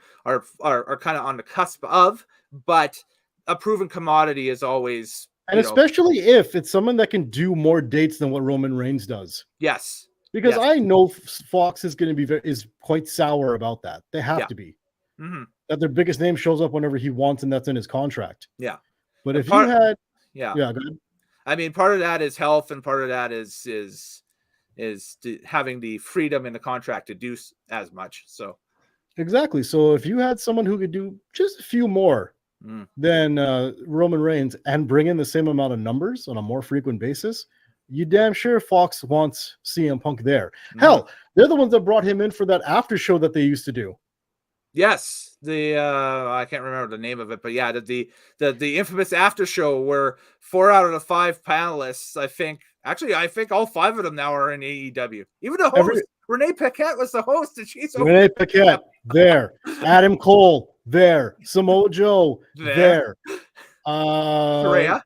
kind of on the cusp of, but a proven commodity is always, and especially if it's someone that can do more dates than what Roman Reigns does. Yes, because I know Fox is going to be is quite sour about that. They have to be. Mm-hmm. That their biggest name shows up whenever he wants, and that's in his contract. Yeah, but if you had, go ahead. I mean, part of that is health, and part of that is having the freedom in the contract to do as much. So exactly. So if you had someone who could do just a few more than Roman Reigns and bring in the same amount of numbers on a more frequent basis, you damn sure Fox wants CM Punk there. Hell, they're the ones that brought him in for that after show that they used to do. Yes, the I can't remember the name of it, but yeah, the infamous after show where 4 out of the 5 panelists, I think all 5 of them now are in AEW. Even the host, Renee Paquette, was the host, and she's Renee Paquette there, Adam Cole there, Samoa Joe there, Correa,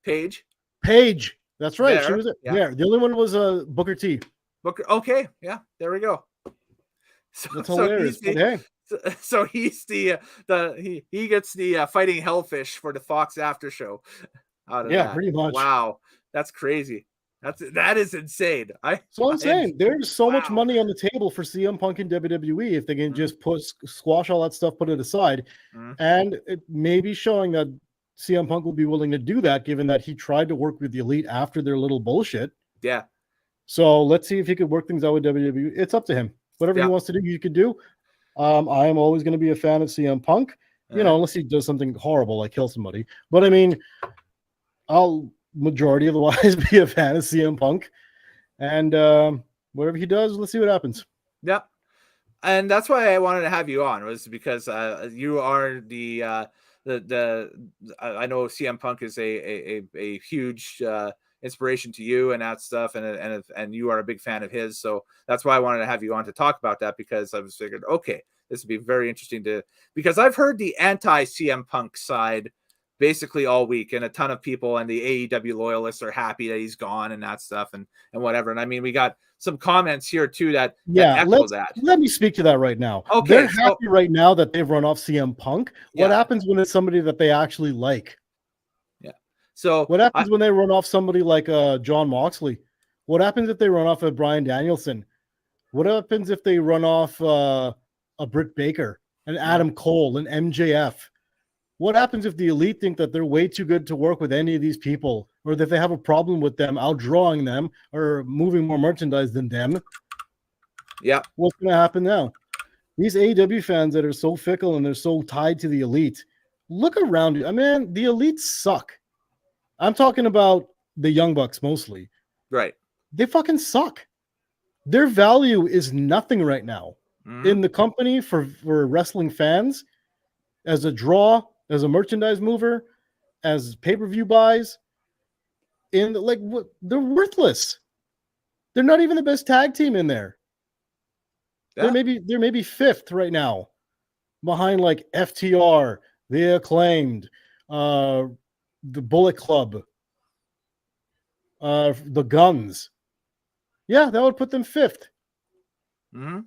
Paige. That's right. There. She was there. The only one was Booker T. Okay, yeah, there we go. That's hilarious. So he's he gets the fighting hellfish for the Fox after show. Out of that. Pretty much. Wow, that's crazy. That is insane. So I'm saying there's so much money on the table for CM Punk and WWE if they can just squash all that stuff, put it aside, and it may be showing that CM Punk will be willing to do that, given that he tried to work with the Elite after their little bullshit. Yeah. So let's see if he could work things out with WWE. It's up to him. Whatever he wants to do, he could do. I am always going to be a fan of CM Punk, unless he does something horrible like kill somebody. But I mean, I'll majority otherwise be a fan of CM Punk, and whatever he does, let's see what happens. Yeah, and that's why I wanted to have you on, was because you are the I know CM Punk is a huge inspiration to you and that stuff, and you are a big fan of his, so that's why I wanted to have you on to talk about that, because I was figured, okay, this would be very interesting because I've heard the anti CM Punk side basically all week, and a ton of people and the AEW loyalists are happy that he's gone and that stuff and whatever. And I mean, we got some comments here too that echo that. Let me speak to that right now. Okay, they're happy right now that they've run off CM Punk. What Yeah. happens when it's somebody that they actually like? Yeah. So what happens when they run off somebody like John Moxley? What happens if they run off of Bryan Danielson? What happens if they run off a Britt Baker, an Adam Cole, an MJF? What happens if the Elite think that they're way too good to work with any of these people, or that they have a problem with them outdrawing them or moving more merchandise than them? Yeah. What's going to happen now? These AEW fans that are so fickle and they're so tied to the Elite, look around you. I mean, the Elite suck. I'm talking about the Young Bucks mostly. Right. They fucking suck. Their value is nothing right now in the company for wrestling fans, as a draw, as a merchandise mover, as pay-per-view buys. And like, what, they're worthless. They're not even the best tag team in there. Yeah. They're maybe fifth right now, behind like FTR, the Acclaimed, the Bullet Club, the Guns. Yeah, that would put them fifth. Mm-hmm.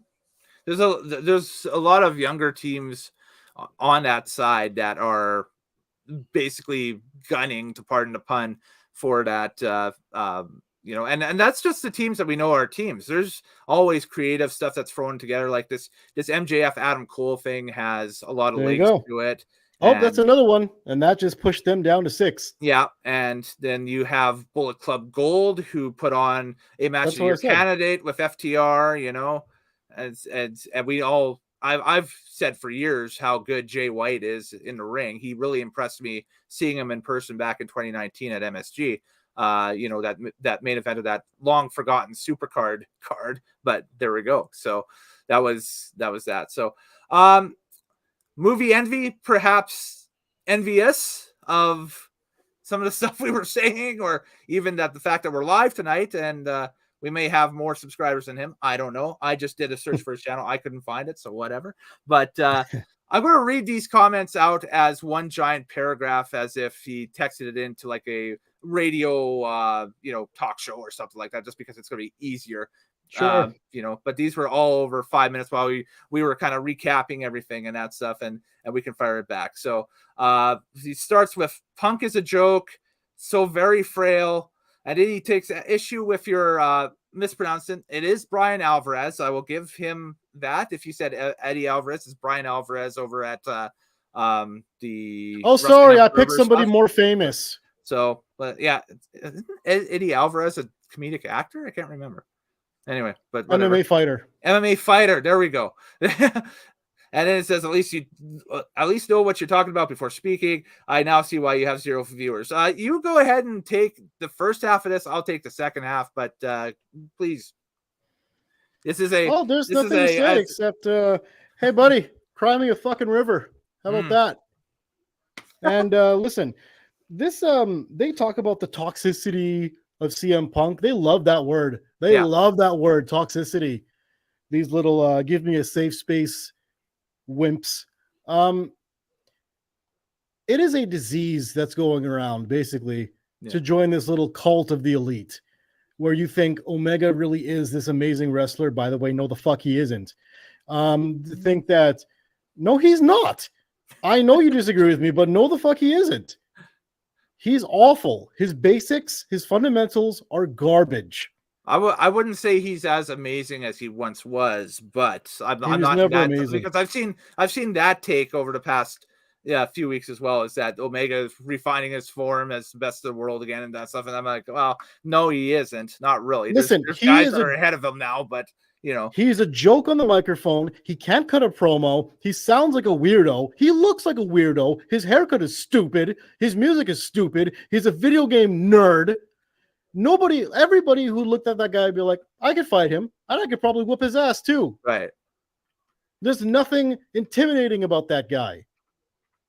There's a lot of younger teams on that side that are basically gunning, to pardon the pun, for that. You know, and that's just the teams that we know are teams. There's always creative stuff that's thrown together, like this MJF Adam Cole thing has a lot of legs to it. Oh, that's another one, and that just pushed them down to 6. Yeah, and then you have Bullet Club Gold, who put on a match of the year candidate with FTR. You know, and we all, I've said for years how good Jay White is in the ring. He really impressed me seeing him in person back in 2019 at MSG. You know, that main event of that long forgotten Supercard card, but there we go. So that was that. So movie envy, perhaps envious of some of the stuff we were saying, or even that the fact that we're live tonight and we may have more subscribers than him. I don't know. I just did a search for his channel. I couldn't find it, so whatever. But I'm going to read these comments out as one giant paragraph, as if he texted it into like a radio, you know, talk show or something like that, just because it's going to be easier. Sure. You know, but these were all over 5 minutes while we were kind of recapping everything and that stuff, and we can fire it back. So he starts with Punk is a joke, so very frail. And then he takes issue with your mispronouncing. It is Brian Alvarez. I will give him that. If you said Eddie Alvarez, it's Brian Alvarez over at the. Oh, sorry, I picked somebody more famous. So, but yeah, isn't Eddie Alvarez a comedic actor? I can't remember. Anyway, but whatever. MMA fighter. There we go. And then it says, at least know what you're talking about before speaking. I now see why you have 0 viewers. You go ahead and take the first half of this. I'll take the second half, but please. This is a. Oh, there's nothing to say except, hey, buddy, cry me a fucking river. How about that? And listen, this they talk about the toxicity of CM Punk. They love that word. They love that word, toxicity. These little give me a safe space wimps. It is a disease that's going around basically to join this little cult of the Elite, where you think Omega really is this amazing wrestler. By the way, no, the fuck he isn't. To think that no, he's not. I know you disagree with me, but no, the fuck he isn't. He's awful. His basics, his fundamentals are garbage. I wouldn't say he's as amazing as he once was, but I'm not never that amazing. because I've seen that take over the past few weeks as well, is that Omega is refining his form as best of the world again and that stuff. And I'm like, well, no, he isn't. Not really. Listen, there's guys that are ahead of him now, but you know, he's a joke on the microphone. He can't cut a promo. He sounds like a weirdo. He looks like a weirdo. His haircut is stupid. His music is stupid. He's a video game nerd. Everybody who looked at that guy would be like, I could fight him, and I could probably whoop his ass too. Right. There's nothing intimidating about that guy.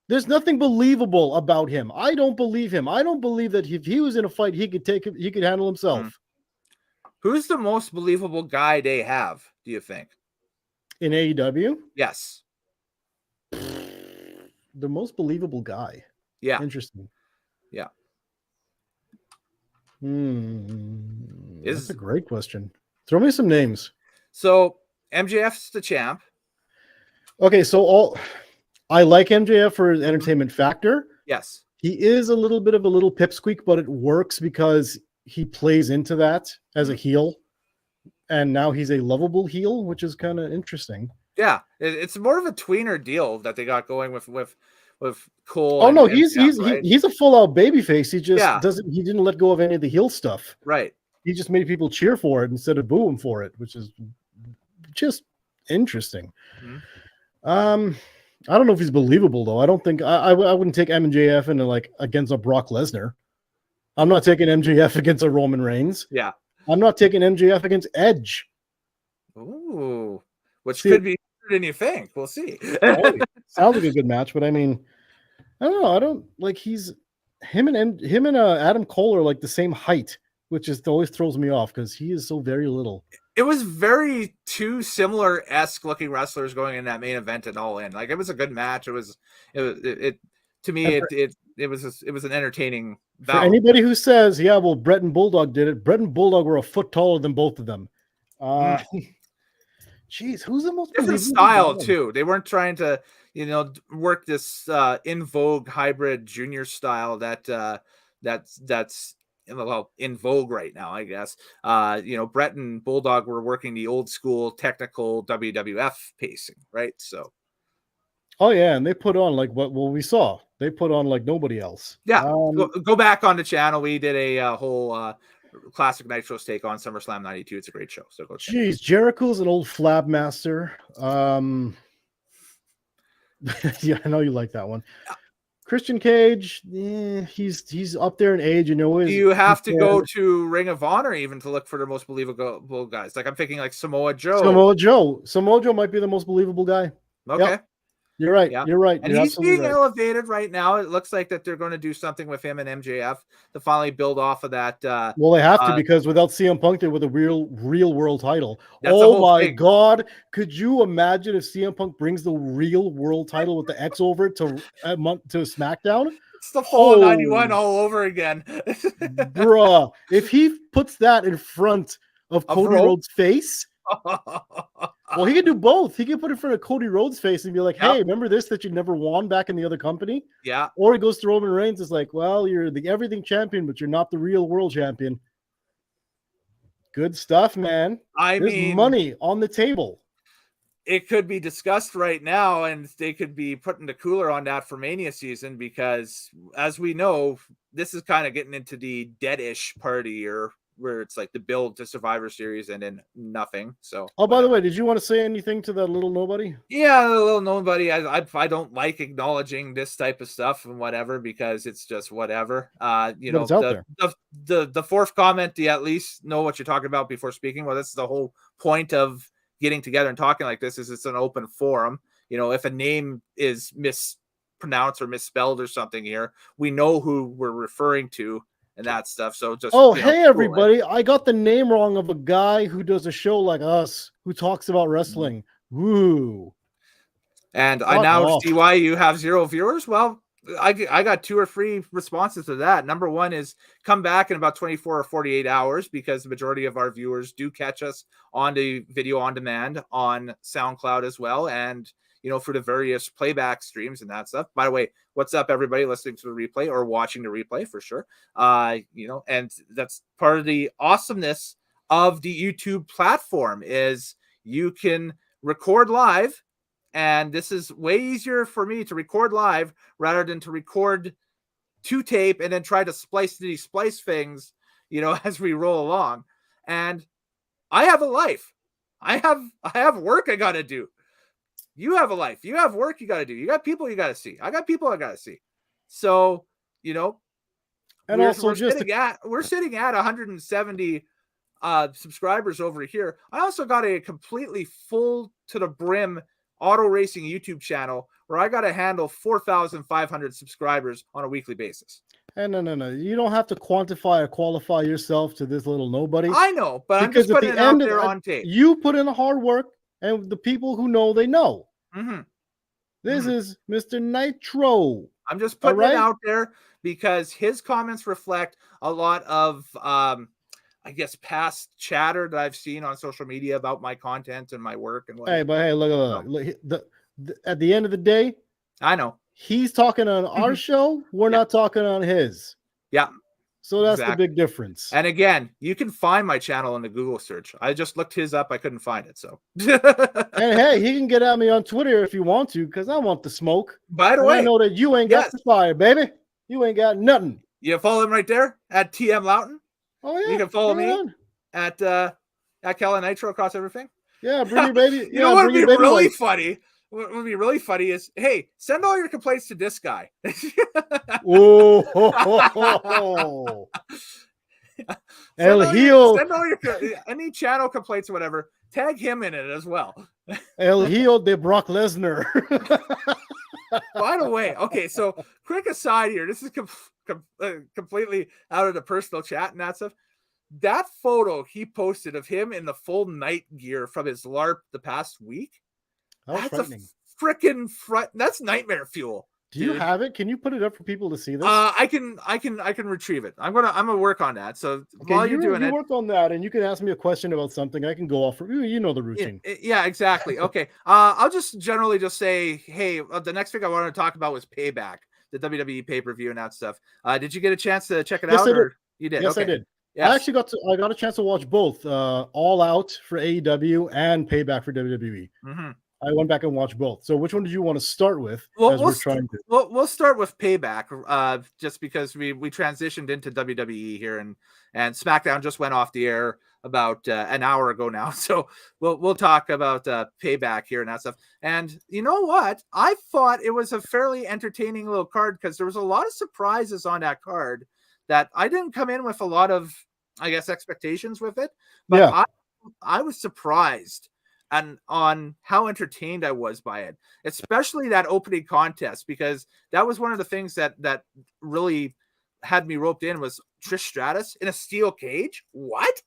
There's nothing believable about him. I don't believe him. I don't believe that if he was in a fight, he could handle himself. Who's the most believable guy they have, do you think? In AEW? Yes. The most believable guy. Yeah. Interesting. Yeah. That's a great question. Throw me some names. So MJF's the champ. Okay, so I like MJF for his entertainment factor. Yes. He is a little bit of a little pipsqueak, but it works because he plays into that as a heel. And now he's a lovable heel, which is kind of interesting. Yeah, it's more of a tweener deal that they got going with Cole. Oh no, MJF, he's a full out babyface. He just Yeah. he didn't let go of any of the heel stuff. Right. He just made people cheer for it instead of boo him for it, which is just interesting. I don't know if he's believable though. I don't think I wouldn't take MJF into like against a Brock Lesnar. I'm not taking MJF against a Roman Reigns. Yeah. I'm not taking MJF against Edge. Ooh, which could be better than you think. We'll see. Sounds like a good match, but I mean, I don't know. I don't like him and Adam Cole are like the same height, which just always throws me off because he is so very little. It was very two similar-esque looking wrestlers going in that main event and All In. Like it was a good match. It was to me it was an entertaining bout. For anybody who says, yeah, well, Bret and Bulldog did it. Bret and Bulldog were a foot taller than both of them. Jeez, who's the most different style too? They weren't trying to, work this in vogue hybrid junior style that's in vogue right now, I guess. Bret and Bulldog were working the old school technical WWF pacing, right? So, oh yeah, and they put on like what we saw. They put on like nobody else. Yeah, go back on the channel. We did a whole classic Nitro take on SummerSlam '92. It's a great show. So go. Jeez, Jericho's an old flab master. Yeah, I know you like that one. Christian Cage, he's up there in age. Do you have to go to Ring of Honor even to look for the most believable guys? Like I'm thinking like Samoa Joe. Samoa Joe might be the most believable guy. Okay. Yep. You're right. Yeah. You're right. And he's being elevated right now. It looks like that they're going to do something with him and MJF to finally build off of that. Well, they have to because without CM Punk there with a real world title. Oh my God. Could you imagine if CM Punk brings the real world title with the X over to SmackDown? It's the full 91 all over again. Bruh. If he puts that in front of Cody Rhodes' face. Well, he can do both. He can put it in front of Cody Rhodes' face and be like, hey, remember this that you never won back in the other company? Yeah. Or he goes to Roman Reigns. It's like, well, you're the everything champion, but you're not the real world champion. Good stuff, man. There's money on the table. It could be discussed right now, and they could be putting the cooler on that for Mania season because, as we know, this is kind of getting into the dead-ish party or where it's like the build to Survivor Series and then nothing. So, by the way, did you want to say anything to that little nobody? Yeah, the little nobody. I don't like acknowledging this type of stuff and whatever because it's just whatever. It's out there. The fourth comment, do you at least know what you're talking about before speaking? Well, that's the whole point of getting together and talking like this. Is it's an open forum. If a name is mispronounced or misspelled or something here, we know who we're referring to. And that stuff. So just hey everybody, I got the name wrong of a guy who does a show like us who talks about wrestling. Woo! And I now see why you have 0 viewers. Well, I got 2 or 3 responses to that. Number one is come back in about 24 or 48 hours because the majority of our viewers do catch us on the video on demand on SoundCloud as well, and for the various playback streams and that stuff. By the way, what's up, everybody listening to the replay or watching the replay for sure. And that's part of the awesomeness of the YouTube platform is you can record live, and this is way easier for me to record live rather than to record to tape and then try to splice things, as we roll along. And I have a life. I have work I got to do. You have a life. You have work you got to do. You got people you got to see. I got people I got to see. So, and we're sitting at 170 subscribers over here. I also got a completely full to the brim auto racing YouTube channel where I got to handle 4,500 subscribers on a weekly basis. And no. You don't have to quantify or qualify yourself to this little nobody. I know, but I'm just putting it out there on tape. You put in the hard work, and the people who know, they know. Mm-hmm. This is Mr. Nitro. I'm just putting it out there because his comments reflect a lot of, I guess, past chatter that I've seen on social media about my content and my work and what. Hey, but hey, look, at the end of the day, I know he's talking on our show. We're not talking on his. Yeah. So that's the big difference. And again, you can find my channel in the Google search. I just looked his up. I couldn't find it. So, and hey, he can get at me on Twitter if you want to, because I want the smoke. By the way, I know that you ain't got the fire, baby. You ain't got nothing. You follow him right there at TM Loughton. Oh yeah. You can follow me at Kellen Nitro across everything. Yeah, bring your baby. You know what would be really funny? What would be really funny is, hey, send all your complaints to this guy. Oh. El Heel. Send all your any channel complaints or whatever. Tag him in it as well. El Heel de Brock Lesnar. By the way, okay, so quick aside here. This is completely out of the personal chat and that stuff. That photo he posted of him in the full night gear from his LARP the past week. That's a freaking that's nightmare fuel. Do you have it? Can you put it up for people to see this? I can retrieve it. I'm gonna work on that. So while you're doing it, work on that, and you can ask me a question about something. I can go off. You know the routine. Yeah, exactly. Okay. I'll just generally just say, hey, the next thing I wanted to talk about was Payback, the WWE pay-per-view and that stuff. Did you get a chance to check it out? Or you did? Yes, okay. I did. Yes. I actually got a chance to watch both, All Out for AEW and Payback for WWE. Mm-hmm. I went back and watched both. So which one did you want to start with? We'll start with Payback, just because we transitioned into WWE here, and SmackDown just went off the air about an hour ago now. So we'll talk about Payback here and that stuff. And you know what? I thought it was a fairly entertaining little card because there was a lot of surprises on that card that I didn't come in with a lot of, I guess, expectations with it. But yeah. I was surprised and on how entertained I was by it, especially that opening contest, because that was one of the things that really had me roped in was Trish Stratus in a steel cage. What?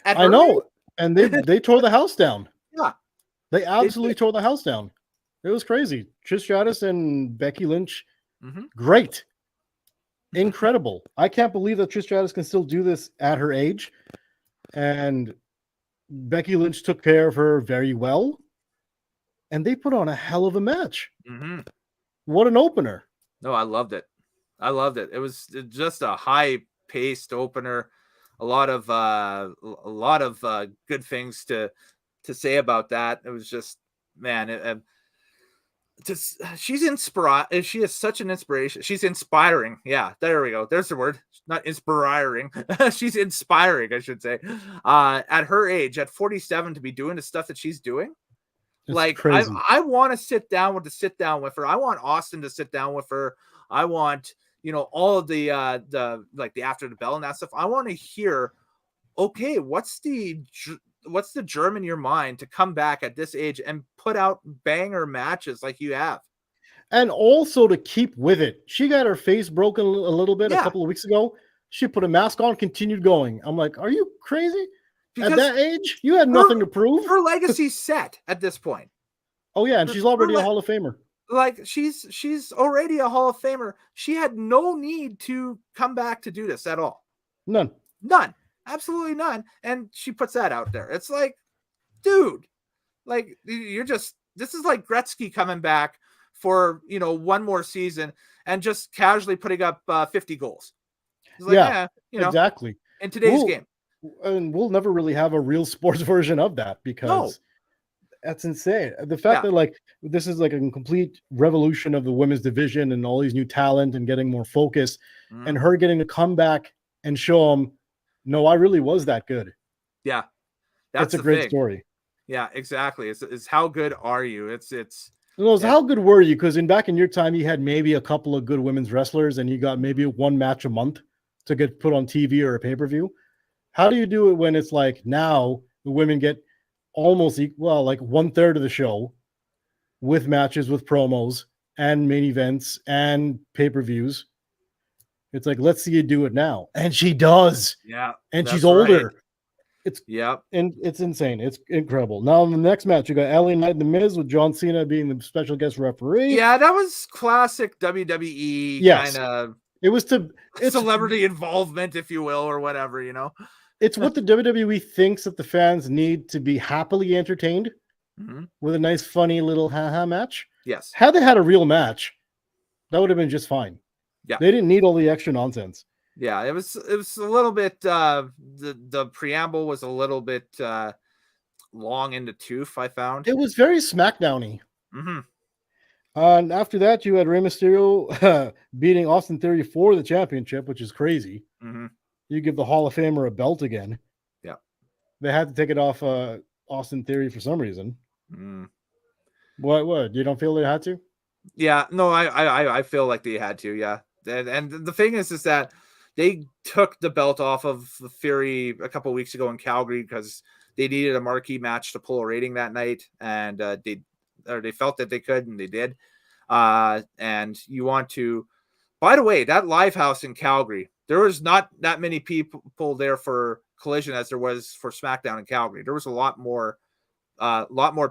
I know. And they tore the house down. Yeah. They absolutely tore the house down. It was crazy. Trish Stratus and Becky Lynch. Mm-hmm. Great. Incredible. I can't believe that Trish Stratus can still do this at her age. And Becky Lynch took care of her very well, and they put on a hell of a match. Mm-hmm. What an opener! No, I loved it. It was just a high-paced opener. A lot of good things to say about that. It was just, man. She's inspiring. She is such an inspiration. She's inspiring. Yeah, there we go. There's the word. Not inspiring. She's inspiring, I should say. At her age, at 47, to be doing the stuff that she's doing, it's like crazy. I want to sit down with her. I want Austin to sit down with her. I want all of the after the bell and that stuff. I want to hear. Okay, what's the germ in your mind to come back at this age and put out banger matches like you have? And also to keep with it. She got her face broken a little bit a couple of weeks ago. She put a mask on, continued going. I'm like, are you crazy? Because at that age, you had nothing to prove. Her legacy's set at this point. Oh, yeah, and she's already a Hall of Famer. Like, she's already a Hall of Famer. She had no need to come back to do this at all. None. Absolutely none. And she puts that out there. It's like, dude, like this is like Gretzky coming back for, one more season and just casually putting up 50 goals. It's like, exactly. In today's game. And we'll never really have a real sports version of that because that's insane. The fact that this is like a complete revolution of the women's division and all these new talent and getting more focus and her getting to come back and show them, no, I really was that good. Yeah. That's a great story. Yeah, exactly. It's how good are you? It's how good were you? Because back in your time, you had maybe a couple of good women's wrestlers and you got maybe one match a month to get put on TV or a pay-per-view. How do you do it when it's like now the women get almost like 1/3 of the show with matches, with promos and main events and pay-per-views? It's like, let's see you do it now. And she does. Yeah. And she's older. Right. And it's insane. It's incredible. Now in the next match, you got LA Knight and The Miz with John Cena being the special guest referee. Yeah, that was classic WWE kind of. It was celebrity involvement, if you will, or whatever, you know. It's what the WWE thinks that the fans need to be happily entertained with a nice, funny little ha-ha match. Yes. Had they had a real match, that would have been just fine. Yeah. They didn't need all the extra nonsense. Yeah, it was a little bit the preamble was a little bit long in the tooth, I found. It was very SmackDown-y. Mm-hmm. And after that, you had Rey Mysterio beating Austin Theory for the championship, which is crazy. Mm-hmm. You give the Hall of Famer a belt again. Yeah. They had to take it off Austin Theory for some reason. Mm. What? You don't feel they had to? Yeah, no, I feel like they had to, yeah. And the thing is that they took the belt off of the Fury a couple of weeks ago in Calgary because they needed a marquee match to pull a rating that night, and they felt that they could, and they did. And you want to, by the way, that live house in Calgary, there was not that many people there for Collision as there was for SmackDown in Calgary. There was a lot more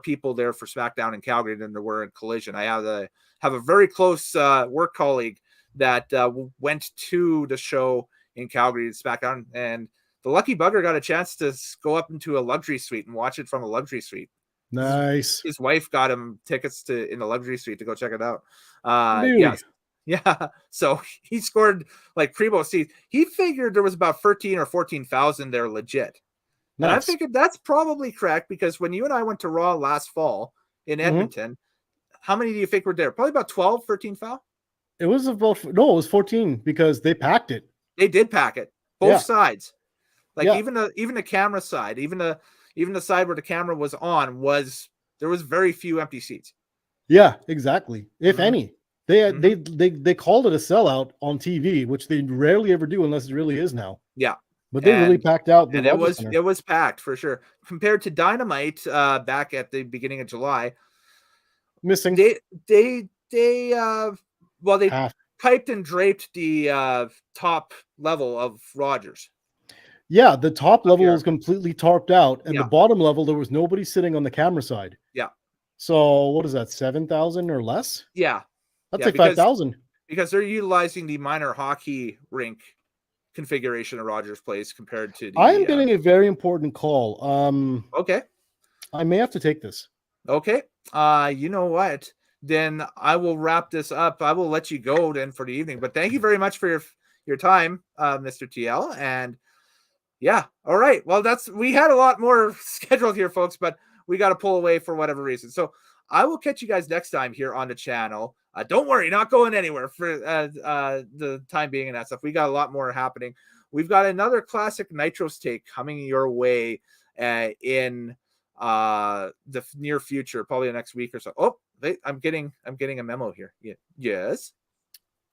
people there for SmackDown in Calgary than there were in Collision. I have a very close work colleague that went to the show in Calgary to SmackDown, and the lucky bugger got a chance to go up into a luxury suite and watch it from a luxury suite. Nice. His wife got him tickets in the luxury suite to go check it out. Yeah. So he scored like primo seats. He figured there was about 13 or 14,000 there legit. Nice. And I figured that's probably correct because when you and I went to Raw last fall in Edmonton, how many do you think were there? Probably about 12, 13 foul? It was it was 14 because they packed it. They did pack it. Both sides. Like even the camera side, even the side where the camera was on there was very few empty seats. Yeah, exactly. If any. They called it a sellout on TV, which they rarely ever do unless it really is now. Yeah. But they really packed out. And it was packed for sure. Compared to Dynamite back at the beginning of July. Missing. They piped and draped the top level of Rogers. Yeah, the top level was completely tarped out, and the bottom level, there was nobody sitting on the camera side. Yeah. So what is that, 7,000 or less? Yeah. That's like 5,000. Because they're utilizing the minor hockey rink configuration of Rogers Place compared to I am getting a very important call. Okay. I may have to take this. Okay. You know what? Then I will wrap this up. I will let you go then for the evening. But thank you very much for your time, Mr. TL. And yeah, all right. Well, we had a lot more scheduled here, folks, but we got to pull away for whatever reason. So I will catch you guys next time here on the channel. Don't worry, not going anywhere for the time being and that stuff. We got a lot more happening. We've got another classic Nitros take coming your way in the near future, probably the next week or so. Oh, I'm getting a memo here. Yeah. Yes.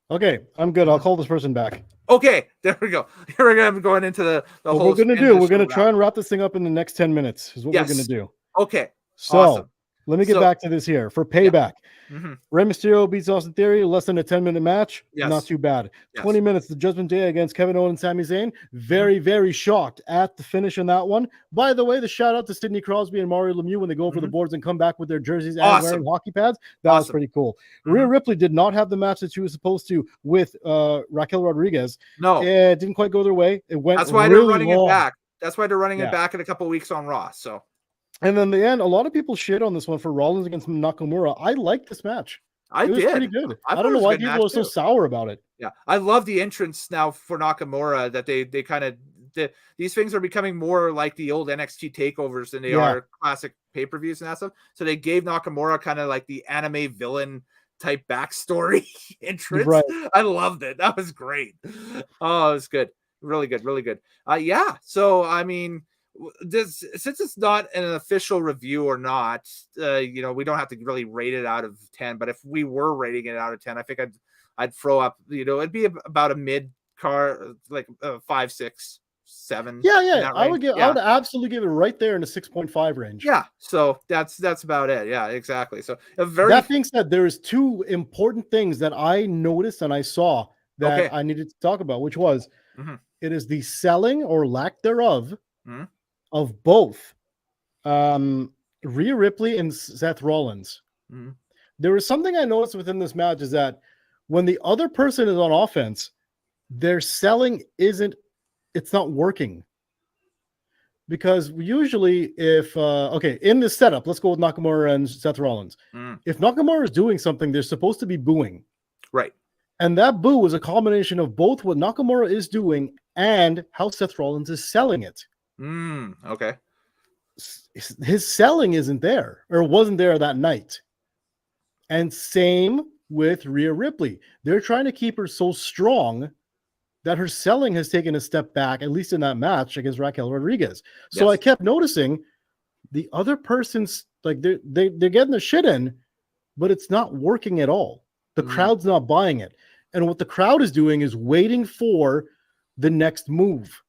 Okay, I'm good. I'll call this person back. Okay, there we go. Here we go. I'm going into the whole. What we're going to try and wrap this thing up in the next 10 minutes is what we're going to do. Okay. So awesome. Let me get back to this here. For Payback, Rey Mysterio beats Austin Theory, less than a 10-minute match. Yes. Not too bad. 20 minutes, the Judgment Day against Kevin Owens and Sami Zayn. Very, very shocked at the finish in that one. By the way, the shout out to Sidney Crosby and Mario Lemieux when they go for the boards and come back with their jerseys and wearing hockey pads. That was pretty cool. Rhea Ripley did not have the match that she was supposed to with Raquel Rodriguez. No. It didn't quite go their way. It went That's why really they're running long. It back. That's why they're running it back in a couple of weeks on Raw. So. And then the end, a lot of people shit on this one for Rollins against Nakamura. I liked this match. It was pretty good. I don't know why people are so sour about it. Yeah, I love the entrance now for Nakamura that they kind of these things are becoming more like the old NXT takeovers than they are classic pay-per-views and that stuff. So they gave Nakamura kind of like the anime villain type backstory entrance. Right. I loved it. That was great. Oh, it was good. Really good. Really good. Yeah. So, I mean, since it's not an official review or not, we don't have to really rate it out of 10, but if we were rating it out of 10, I think I'd throw up, it'd be about a mid car, like 5, 6, 7. Yeah. I would absolutely give it right there in the 6.5 range. Yeah. So that's about it. Yeah, exactly. So that being said, there's two important things that I noticed and I saw that I needed to talk about, which was it is the selling or lack thereof of both Rhea Ripley and Seth Rollins. Mhm. There was something I noticed within this match is that when the other person is on offense, their selling it's not working. Because usually if in this setup, let's go with Nakamura and Seth Rollins. If Nakamura is doing something, they're supposed to be booing. Right. And that boo is a combination of both what Nakamura is doing and how Seth Rollins is selling it. Okay. His selling isn't there, or wasn't there that night. And same with Rhea Ripley. They're trying to keep her so strong that her selling has taken a step back, at least in that match against Raquel Rodriguez. So Yes. I kept noticing the other person's like they're getting their shit in, but it's not working at all. The crowd's not buying it. And what the crowd is doing is waiting for the next move.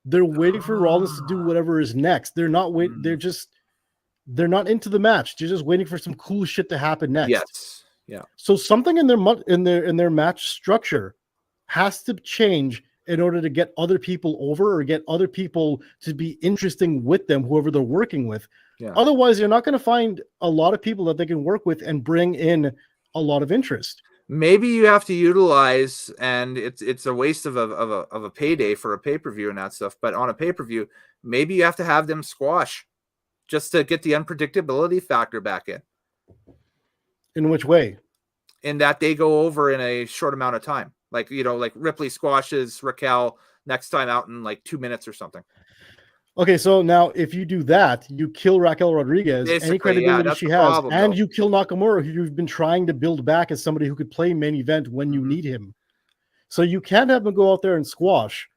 They're waiting for Rollins to do whatever is next. They're not waiting. They're not into the match. They're just waiting for some cool shit to happen next. Yes. Yeah. So something in their match structure has to change in order to get other people over or get other people to be interesting with them, whoever they're working with. Yeah. Otherwise, you're not going to find a lot of people that they can work with and bring in a lot of interest. Maybe you have to utilize, and it's a waste of a payday for a pay-per-view and that stuff. But on a pay-per-view, maybe you have to have them squash just to get the unpredictability factor back in. In which way? In that they go over in a short amount of time. Like, like Ripley squashes Raquel next time out in like 2 minutes or something. Okay, so now if you do that, you kill Raquel Rodriguez, Basically, any credibility she has, problem, and though. you kill Nakamura, who you've been trying to build back as somebody who could play main event when you need him. So you can't have them go out there and squash,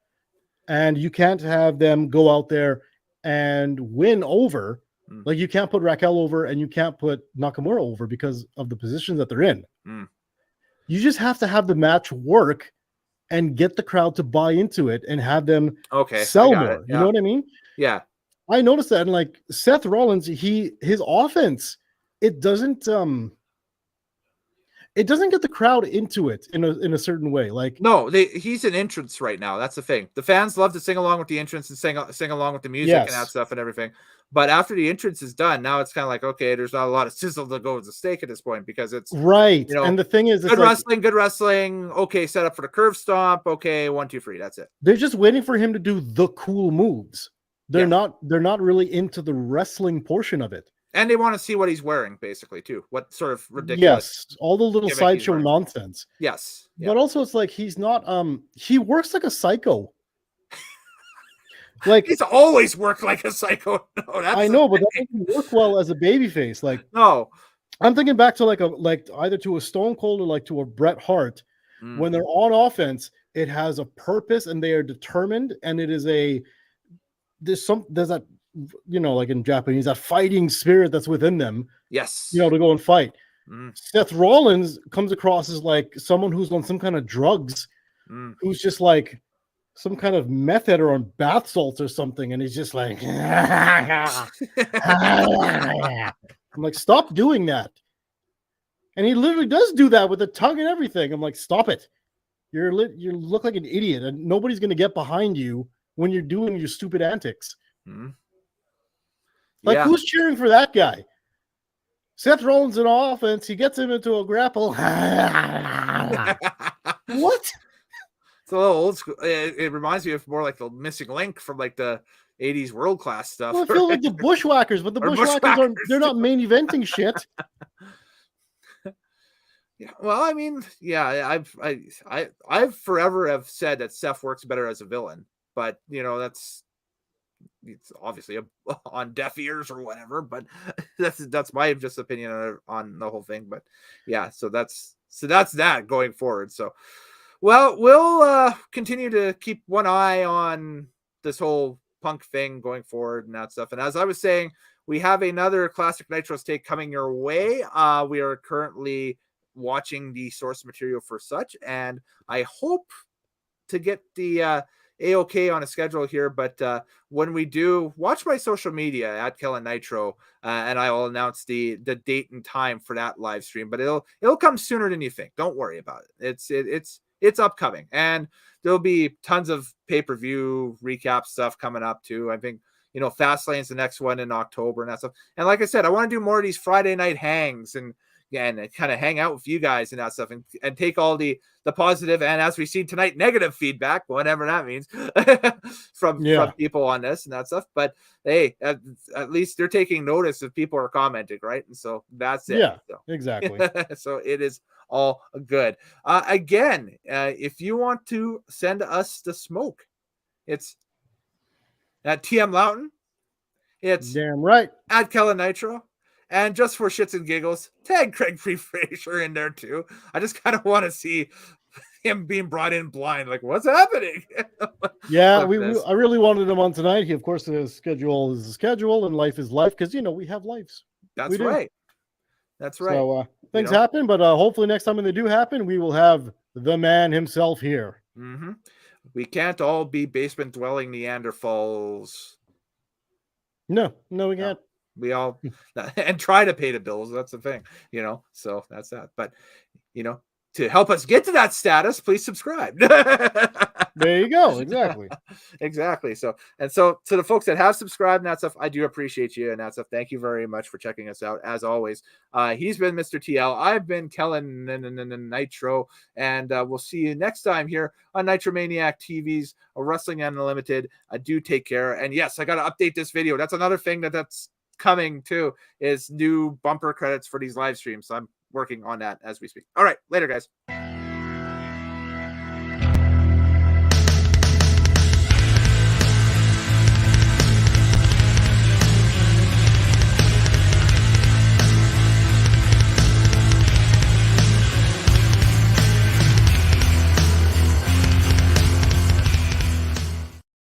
and you can't have them go out there and win over. Like, you can't put Raquel over and you can't put Nakamura over because of the positions that they're in. You just have to have the match work and get the crowd to buy into it and have them sell more. You know what I mean? Yeah. I noticed that. And like Seth Rollins, his offense, it doesn't get the crowd into it in a certain way. Like, no, he's an entrance right now. That's the thing. The fans love to sing along with the entrance and sing along with the music and that stuff and everything. But after the entrance is done, now it's kind of like, okay, there's not a lot of sizzle to go with the steak at this point because it's right. And the thing is, good wrestling. Okay, set up for the curve stomp. Okay, 1, 2, 3. That's it. They're just waiting for him to do the cool moves. They're not really into the wrestling portion of it. And they want to see what he's wearing, basically, too. What sort of ridiculous. Yes, all the little sideshow nonsense. Yes. But also it's like he's not he works like a psycho. Like, he's always worked like a psycho. No, I know, but that doesn't work well as a babyface. Like, no. I'm thinking back to like either to a Stone Cold or like to a Bret Hart. When they're on offense, it has a purpose and they are determined, and it is there's that, like in Japanese, that fighting spirit that's within them. Yes. To go and fight. Seth Rollins comes across as like someone who's on some kind of drugs, who's just like some kind of meth head or on bath salts or something, and he's just like, I'm like, stop doing that. And he literally does do that with the tongue and everything. I'm like, stop it. You look like an idiot, and nobody's gonna get behind you when you're doing your stupid antics. Like, who's cheering for that guy? Seth Rollins in offense, he gets him into a grapple. What? It's a little old school. It reminds me of more like the Missing Link from like the 80s world class stuff. Well, I feel like the Bushwhackers, but the Bushwhackers they're not main eventing shit. Yeah, well, I mean, yeah, I've forever have said that Seth works better as a villain, but it's obviously on deaf ears or whatever. But that's my just opinion on the whole thing. But yeah, so that's that going forward. So, well, we'll continue to keep one eye on this whole Punk thing going forward and that stuff. And as I was saying, we have another Classic Nitros take coming your way. We are currently watching the source material for such, and I hope to get the A-OK on a schedule here, but when we do, watch my social media at Kellen Nitro, and I will announce the date and time for that live stream, but it'll come sooner than you think. Don't worry about it. It's upcoming, and there'll be tons of pay-per-view recap stuff coming up too. I think Fastlane's the next one in October and that stuff. And like I said, I want to do more of these Friday night hangs and kind of hang out with you guys and that stuff and take all the positive and, as we see tonight, negative feedback, whatever that means, from people on this and that stuff. But hey, at least they're taking notice if people are commenting, right? And so that's it. Yeah, so. Exactly. So it is all good. Again, if you want to send us the smoke, it's at TM Loughton. It's damn right at Kellen Nitro. And just for shits and giggles, tag Craig Fraser in there too. I just kind of want to see him being brought in blind. Like, what's happening? Yeah, I really wanted him on tonight. He, of course, his schedule is a schedule and life is life because, we have lives. That's right. That's right. So things happen, but hopefully next time when they do happen, we will have the man himself here. Mm-hmm. We can't all be basement dwelling Neanderthals. No, we can't. We all and try to pay the bills. That's the thing, so that's that. But, to help us get to that status, please subscribe. There you go. Exactly. Exactly. So to the folks that have subscribed and that stuff, I do appreciate you and that stuff. Thank you very much for checking us out. As always, he's been Mr. TL. I've been Kellen Nitro, and we'll see you next time here on Nitromaniac TV's Wrestling Unlimited. Do take care. And yes, I got to update this video. That's another thing that's coming too, is new bumper credits for these live streams. So I'm working on that as we speak. All right, later, guys.